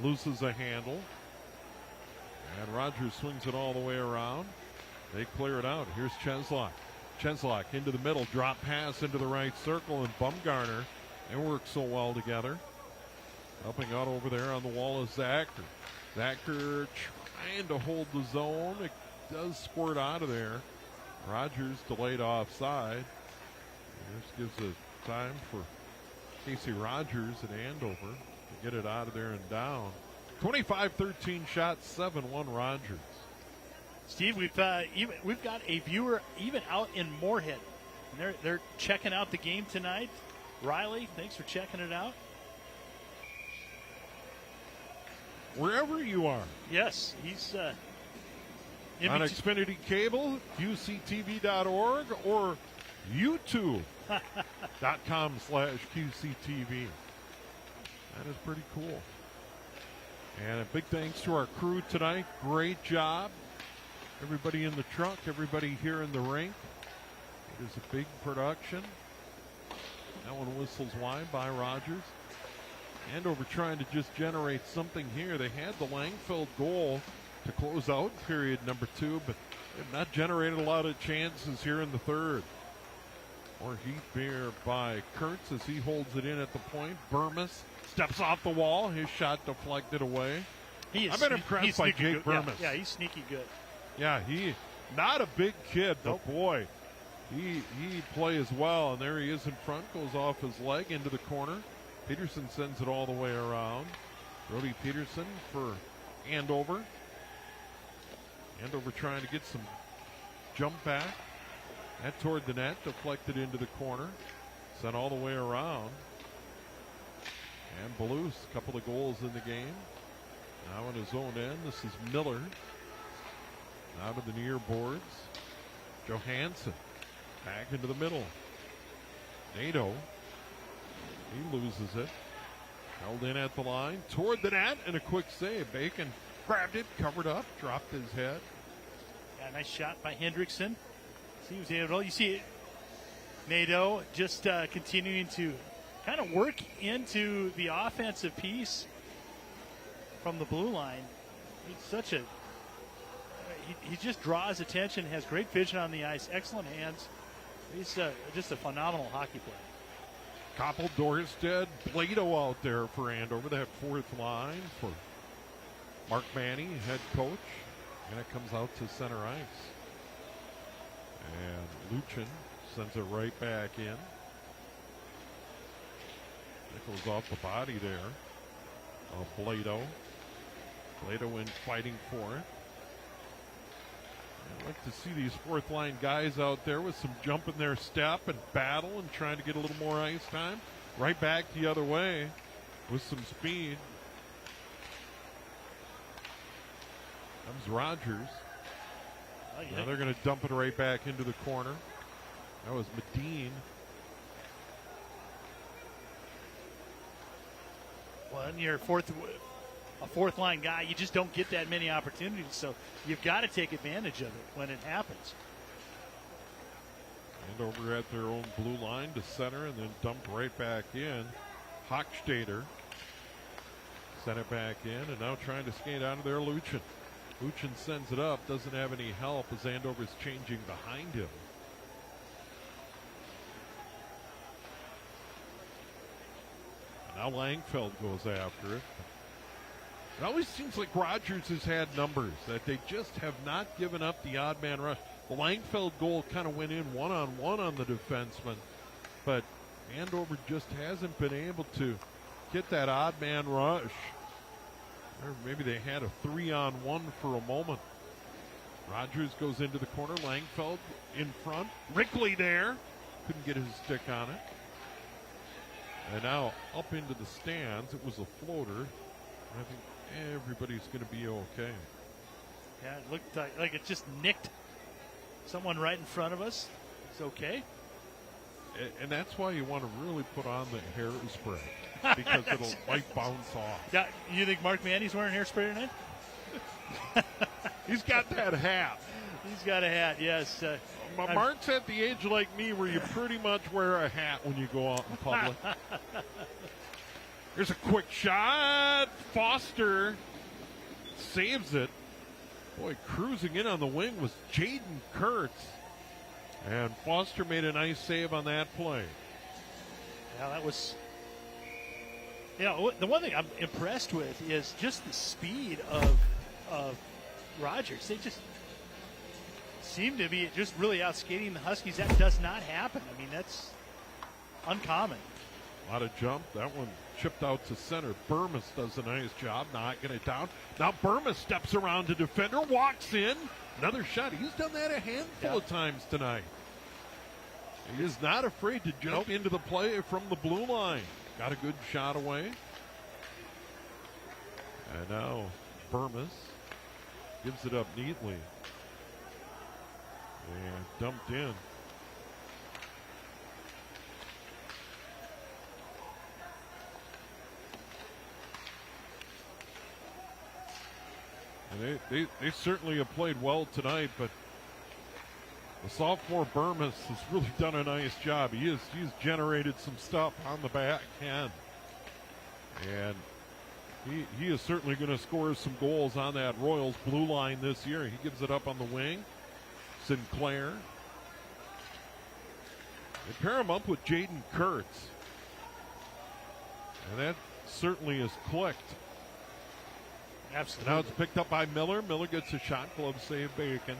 [SPEAKER 3] loses a handle. And Rogers swings it all the way around. They clear it out. Here's Cheslock. Cheslock into the middle. Drop pass into the right circle. And Bumgarner. They work so well together. Helping out over there on the wall is Zacher. Zacher trying to hold the zone. It does squirt out of there. Rogers delayed offside. This gives it time for Casey Rogers and Andover to get it out of there and down. 25-13 shot, 7-1 Rogers.
[SPEAKER 4] Steve, we've got a viewer even out in Moorhead, and they're checking out the game tonight. Riley, thanks for checking it out.
[SPEAKER 3] Wherever you are.
[SPEAKER 4] Yes, he's
[SPEAKER 3] on Xfinity Cable, QCTV.org, or YouTube.com/QCTV. That is pretty cool. And a big thanks to our crew tonight. Great job. Everybody in the truck, everybody here in the rink. It is a big production. That one whistles wide by Rogers. Andover trying to just generate something here. They had the Langfeld goal to close out period number 2, but they've not generated a lot of chances here in the third. More heat here by Kurtz as he holds it in at the point. Burmis steps off the wall. His shot deflected away. I've been impressed by Jake Burmis.
[SPEAKER 4] Yeah, he's sneaky good.
[SPEAKER 3] Yeah, he Not a big kid, but boy, he plays well. And there he is in front, goes off his leg into the corner. Peterson sends it all the way around. Brody Peterson for Andover. Andover trying to get some jump back. That toward the net, deflected into the corner. Sent all the way around. And Blues, a couple of goals in the game. Now in his own end, this is Miller. Out of the near boards. Johansson back into the middle. Nato. He loses it. Held in at the line. Toward the net and a quick save. Bacon grabbed it, covered up, dropped his head.
[SPEAKER 4] Yeah, nice shot by Hendrickson. He was able. You see Nato just continuing to kind of work into the offensive piece from the blue line. He's such a he just draws attention, has great vision on the ice, excellent hands. He's just a phenomenal hockey player.
[SPEAKER 3] Koppel, Dorstead, Plato out there for Andover. That fourth line for Mark Manny, head coach. And it comes out to center ice. And Luchin sends it right back in. That goes off the body there of Plato. Plato in fighting for it. I like to see these fourth line guys out there with some jump in their step and battle and trying to get a little more ice time. Right back the other way with some speed. Comes Rogers.
[SPEAKER 4] Oh, yeah.
[SPEAKER 3] Now they're going to dump it right back into the corner. That was Medine.
[SPEAKER 4] Well, and you're a fourth line guy, you just don't get that many opportunities, so you've got to take advantage of it when it happens.
[SPEAKER 3] And over at their own blue line to center and then dumped right back in. Hochstader sent it back in and now trying to skate out of there, Luchin. Luchin sends it up, doesn't have any help as Andover's changing behind him. And now Langfeld goes after it. It always seems like Rogers has had numbers, that they just have not given up the odd man rush. The Langfeld goal kind of went in one-on-one on the defenseman, but Andover just hasn't been able to get that odd man rush. Or maybe they had a 3-on-1 for a moment. Rogers goes into the corner. Langfeld in front. Wrigley there. Couldn't get his stick on it. And now up into the stands. It was a floater. I think everybody's going to be okay.
[SPEAKER 4] Yeah, it looked like it just nicked someone right in front of us. It's okay.
[SPEAKER 3] And that's why you want to really put on the hairspray. Because it'll might bounce off.
[SPEAKER 4] Yeah, you think Mark Manny's wearing hairspray tonight?
[SPEAKER 3] He's got that hat.
[SPEAKER 4] He's got a hat, yes.
[SPEAKER 3] Mark's at the age like me where you pretty much wear a hat when you go out in public. Here's a quick shot. Foster saves it. Boy, cruising in on the wing was Jaden Kurtz. And Foster made a nice save on that play.
[SPEAKER 4] Yeah, that was... the one thing I'm impressed with is just the speed of Rogers. They just seem to be just really outskating the Huskies. That does not happen. I mean, that's uncommon.
[SPEAKER 3] A lot of jump. That one chipped out to center. Burmis does a nice job knocking it down. Now Burmis steps around the defender, walks in. Another shot. He's done that a handful of times tonight. He is not afraid to jump into the play from the blue line. Got a good shot away. And now Burmis gives it up neatly. And dumped in. And they certainly have played well tonight, but the sophomore Burmis has really done a nice job. He's generated some stuff on the back end. And he is certainly going to score some goals on that Royals blue line this year. He gives it up on the wing. Sinclair. They pair him up with Jaden Kurtz. And that certainly has clicked.
[SPEAKER 4] Absolutely.
[SPEAKER 3] Now it's picked up by Miller. Miller gets a shot, glove save Bacon.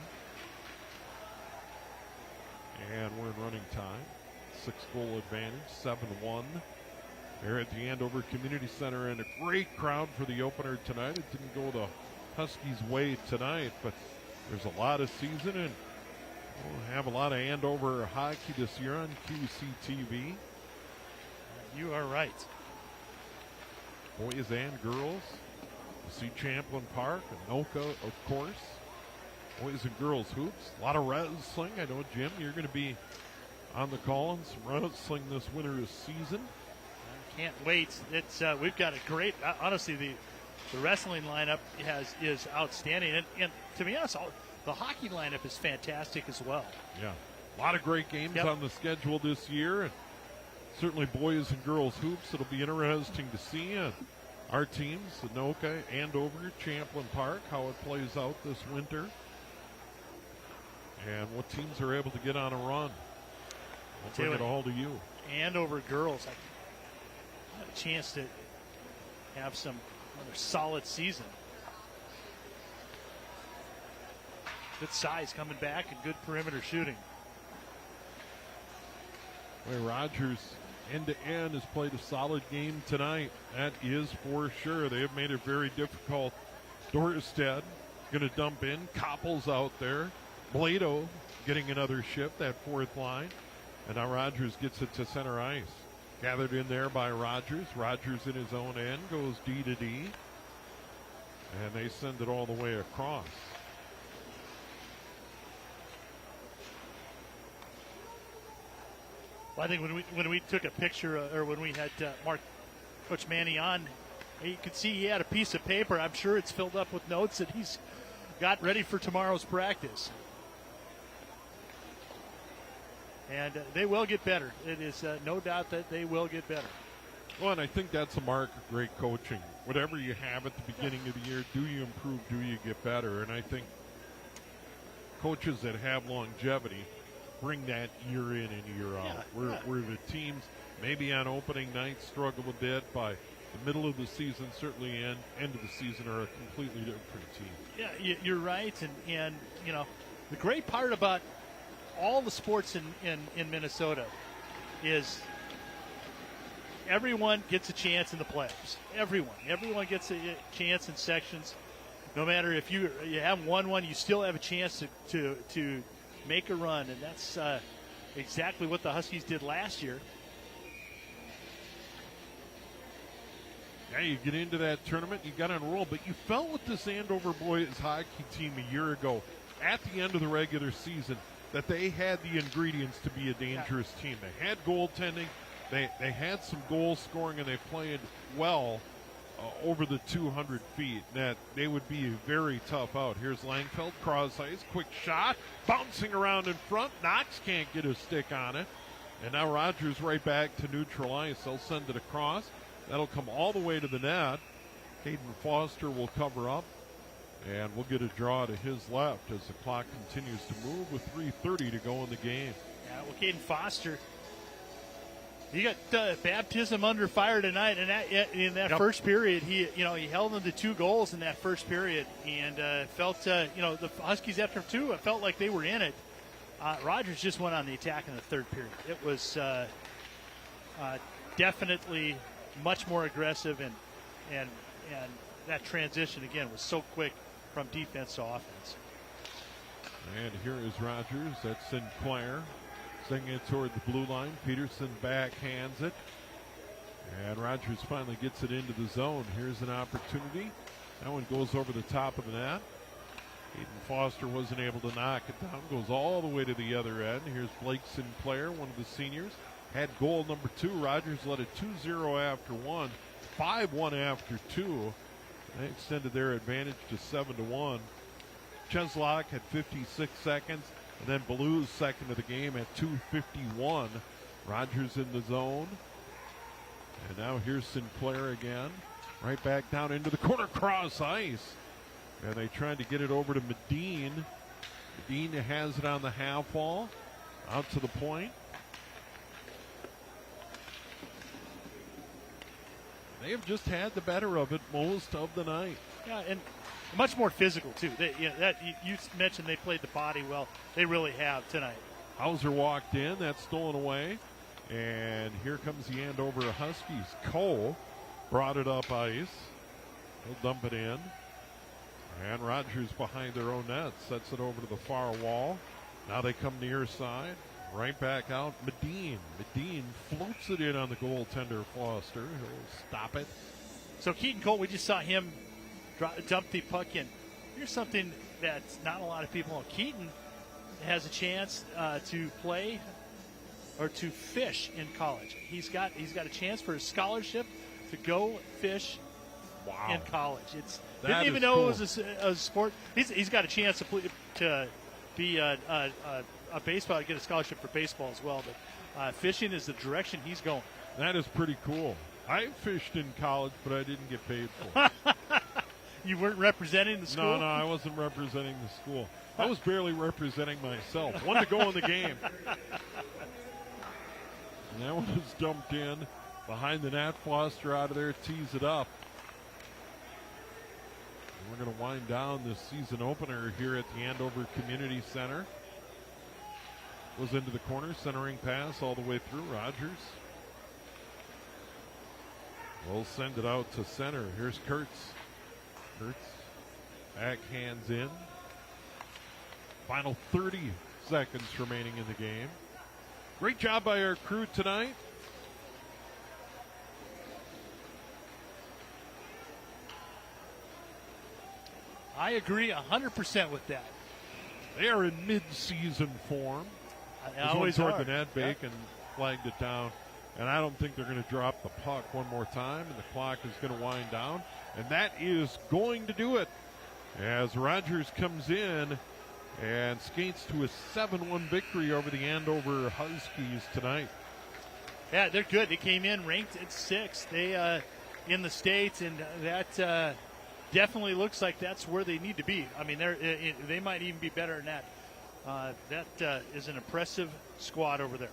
[SPEAKER 3] And we're in running time. 6-goal advantage, 7-1. They're at the Andover Community Center, and a great crowd for the opener tonight. It didn't go the Huskies' way tonight, but there's a lot of season, and we'll have a lot of Andover hockey this year on QCTV.
[SPEAKER 4] You are right.
[SPEAKER 3] Boys and girls. You see Champlin Park, Anoka, of course. Boys and girls hoops. A lot of wrestling. I know, Jim, you're going to be on the call on some wrestling this winter's season.
[SPEAKER 4] Can't wait. It's we've got a great. Honestly, the wrestling lineup is outstanding, and to be honest, the hockey lineup is fantastic as well.
[SPEAKER 3] Yeah, a lot of great games on the schedule this year, and certainly boys and girls hoops. It'll be interesting to see our teams, Anoka, Andover, Champlin Park, how it plays out this winter, and what teams are able to get on a run. We'll bring it all to you.
[SPEAKER 4] Andover girls, I had a chance to have another solid season. Good size coming back and good perimeter shooting.
[SPEAKER 3] Boy, Rogers end-to-end has played a solid game tonight. That is for sure. They have made it very difficult. Dorstead going to dump in. Koppel's out there. Blado getting another shift, that fourth line. And now Rogers gets it to center ice. Gathered in there by Rogers. Rogers in his own end goes D to D. And they send it all the way across.
[SPEAKER 4] Well, I think when we took a picture, or when we had Coach Manny on, you could see he had a piece of paper. I'm sure it's filled up with notes that he's got ready for tomorrow's practice. And they will get better. It is no doubt that they will get better.
[SPEAKER 3] Well, and I think that's a mark of great coaching. Whatever you have at the beginning of the year, do you improve, do you get better? And I think coaches that have longevity bring that year in and year out. Where the teams maybe on opening night struggle a bit, by the middle of the season, certainly end of the season, are a completely different team.
[SPEAKER 4] Yeah, you're right. And you know, the great part about all the sports in Minnesota is everyone gets a chance in the playoffs. Everyone gets a chance in sections. No matter if you haven't won one, you still have a chance to make a run, and that's exactly what the Huskies did last year.
[SPEAKER 3] Yeah, you get into that tournament, you got on a roll, but you felt with this Andover boys hockey team a year ago, at the end of the regular season, that they had the ingredients to be a dangerous team. They had goaltending, they had some goal scoring, and they played well over the 200 feet. That they would be very tough out. Here's Langfeld, cross ice, quick shot, bouncing around in front. Knox can't get his stick on it. And now Rogers right back to neutral ice. They'll send it across. That'll come all the way to the net. Caden Foster will cover up. And we'll get a draw to his left as the clock continues to move with 3:30 to go in the game.
[SPEAKER 4] Yeah, well, Caden Foster, he got baptism under fire tonight, and in that first period, he held them to 2 goals in that first period, and felt the Huskies after 2, it felt like they were in it. Rogers just went on the attack in the third period. It was definitely much more aggressive, and that transition again was so quick from defense to offense.
[SPEAKER 3] And here is Rogers. That's Sinclair. Sending it toward the blue line. Peterson backhands it. And Rogers finally gets it into the zone. Here's an opportunity. That one goes over the top of the net. Caden Foster wasn't able to knock it down. Goes all the way to the other end. Here's Blake Sinclair, one of the seniors. Had goal number 2. Rogers led it 2-0 after 1. 5-1 after 2. They extended their advantage to 7-1. Cheslock had 56 seconds, and then Ballew's second of the game at 2:51. Rogers in the zone. And now here's Sinclair again. Right back down into the corner, cross ice. And they tried to get it over to Medine. Medine has it on the half wall. Out to the point. They have just had the better of it most of the night.
[SPEAKER 4] Yeah, and much more physical, too. You mentioned they played the body well. They really have tonight.
[SPEAKER 3] Hauser walked in. That's stolen away. And here comes the Andover Huskies. Cole brought it up ice. He'll dump it in. And Rogers behind their own net. Sets it over to the far wall. Now they come near side. Right back out. Medine floats it in on the goaltender Foster. He'll stop it.
[SPEAKER 4] So Keaton Cole, we just saw him dump the puck in. Here's something that's not a lot of people know. Keaton has a chance to play or to fish in college. He's got a chance for a scholarship to go fish in college. Didn't even know it was a sport. He's got a chance to be a baseball, get a scholarship for baseball as well. But fishing is the direction he's going.
[SPEAKER 3] That is pretty cool. I fished in college, but I didn't get paid for it.
[SPEAKER 4] You weren't representing the school?
[SPEAKER 3] No, I wasn't representing the school. I was barely representing myself. One to go in the game. And that one was dumped in behind the net. Foster out of there, tees it up. And we're going to wind down this season opener here at the Andover Community Center. Goes into the corner, centering pass all the way through. Rogers will send it out to center. Here's Kurtz. Backhands in. Final 30 seconds remaining in the game. Great job by our crew tonight.
[SPEAKER 4] I agree 100% with that.
[SPEAKER 3] They are in mid-season form.
[SPEAKER 4] They always
[SPEAKER 3] toward
[SPEAKER 4] are.
[SPEAKER 3] the net. Bacon flagged it down. And I don't think they're going to drop the puck one more time. And the clock is going to wind down. And that is going to do it as Rogers comes in and skates to a 7-1 victory over the Andover Huskies tonight.
[SPEAKER 4] Yeah, they're good. They came in ranked at 6th. They in the States, and that definitely looks like that's where they need to be. I mean, they might even be better than that. That is an impressive squad over there.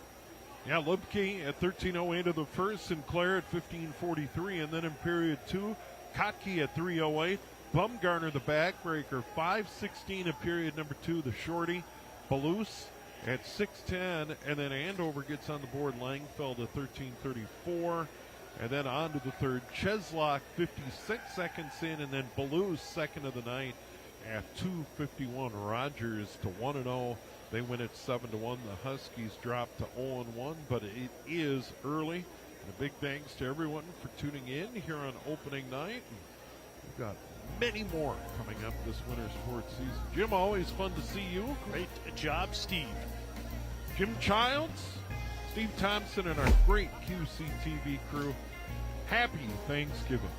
[SPEAKER 3] Yeah, Lubke at 13:08 of the first, Sinclair at 15:43, and then in period 2, Kotke at 3:08, Bumgarner the backbreaker, 5:16 of period number 2, the shorty, Balous at 6:10, and then Andover gets on the board, Langfeld at 13:34, and then on to the third, Cheslock 56 seconds in, and then Balous second of the night at 2:51. Rogers to 1-0. They win at 7-1. The Huskies drop to 0-1, but it is early. And a big thanks to everyone for tuning in here on opening night. And we've got many more coming up this winter sports season. Jim, always fun to see you.
[SPEAKER 4] Great job, Steve.
[SPEAKER 3] Jim Childs, Steve Thompson, and our great QCTV crew. Happy Thanksgiving.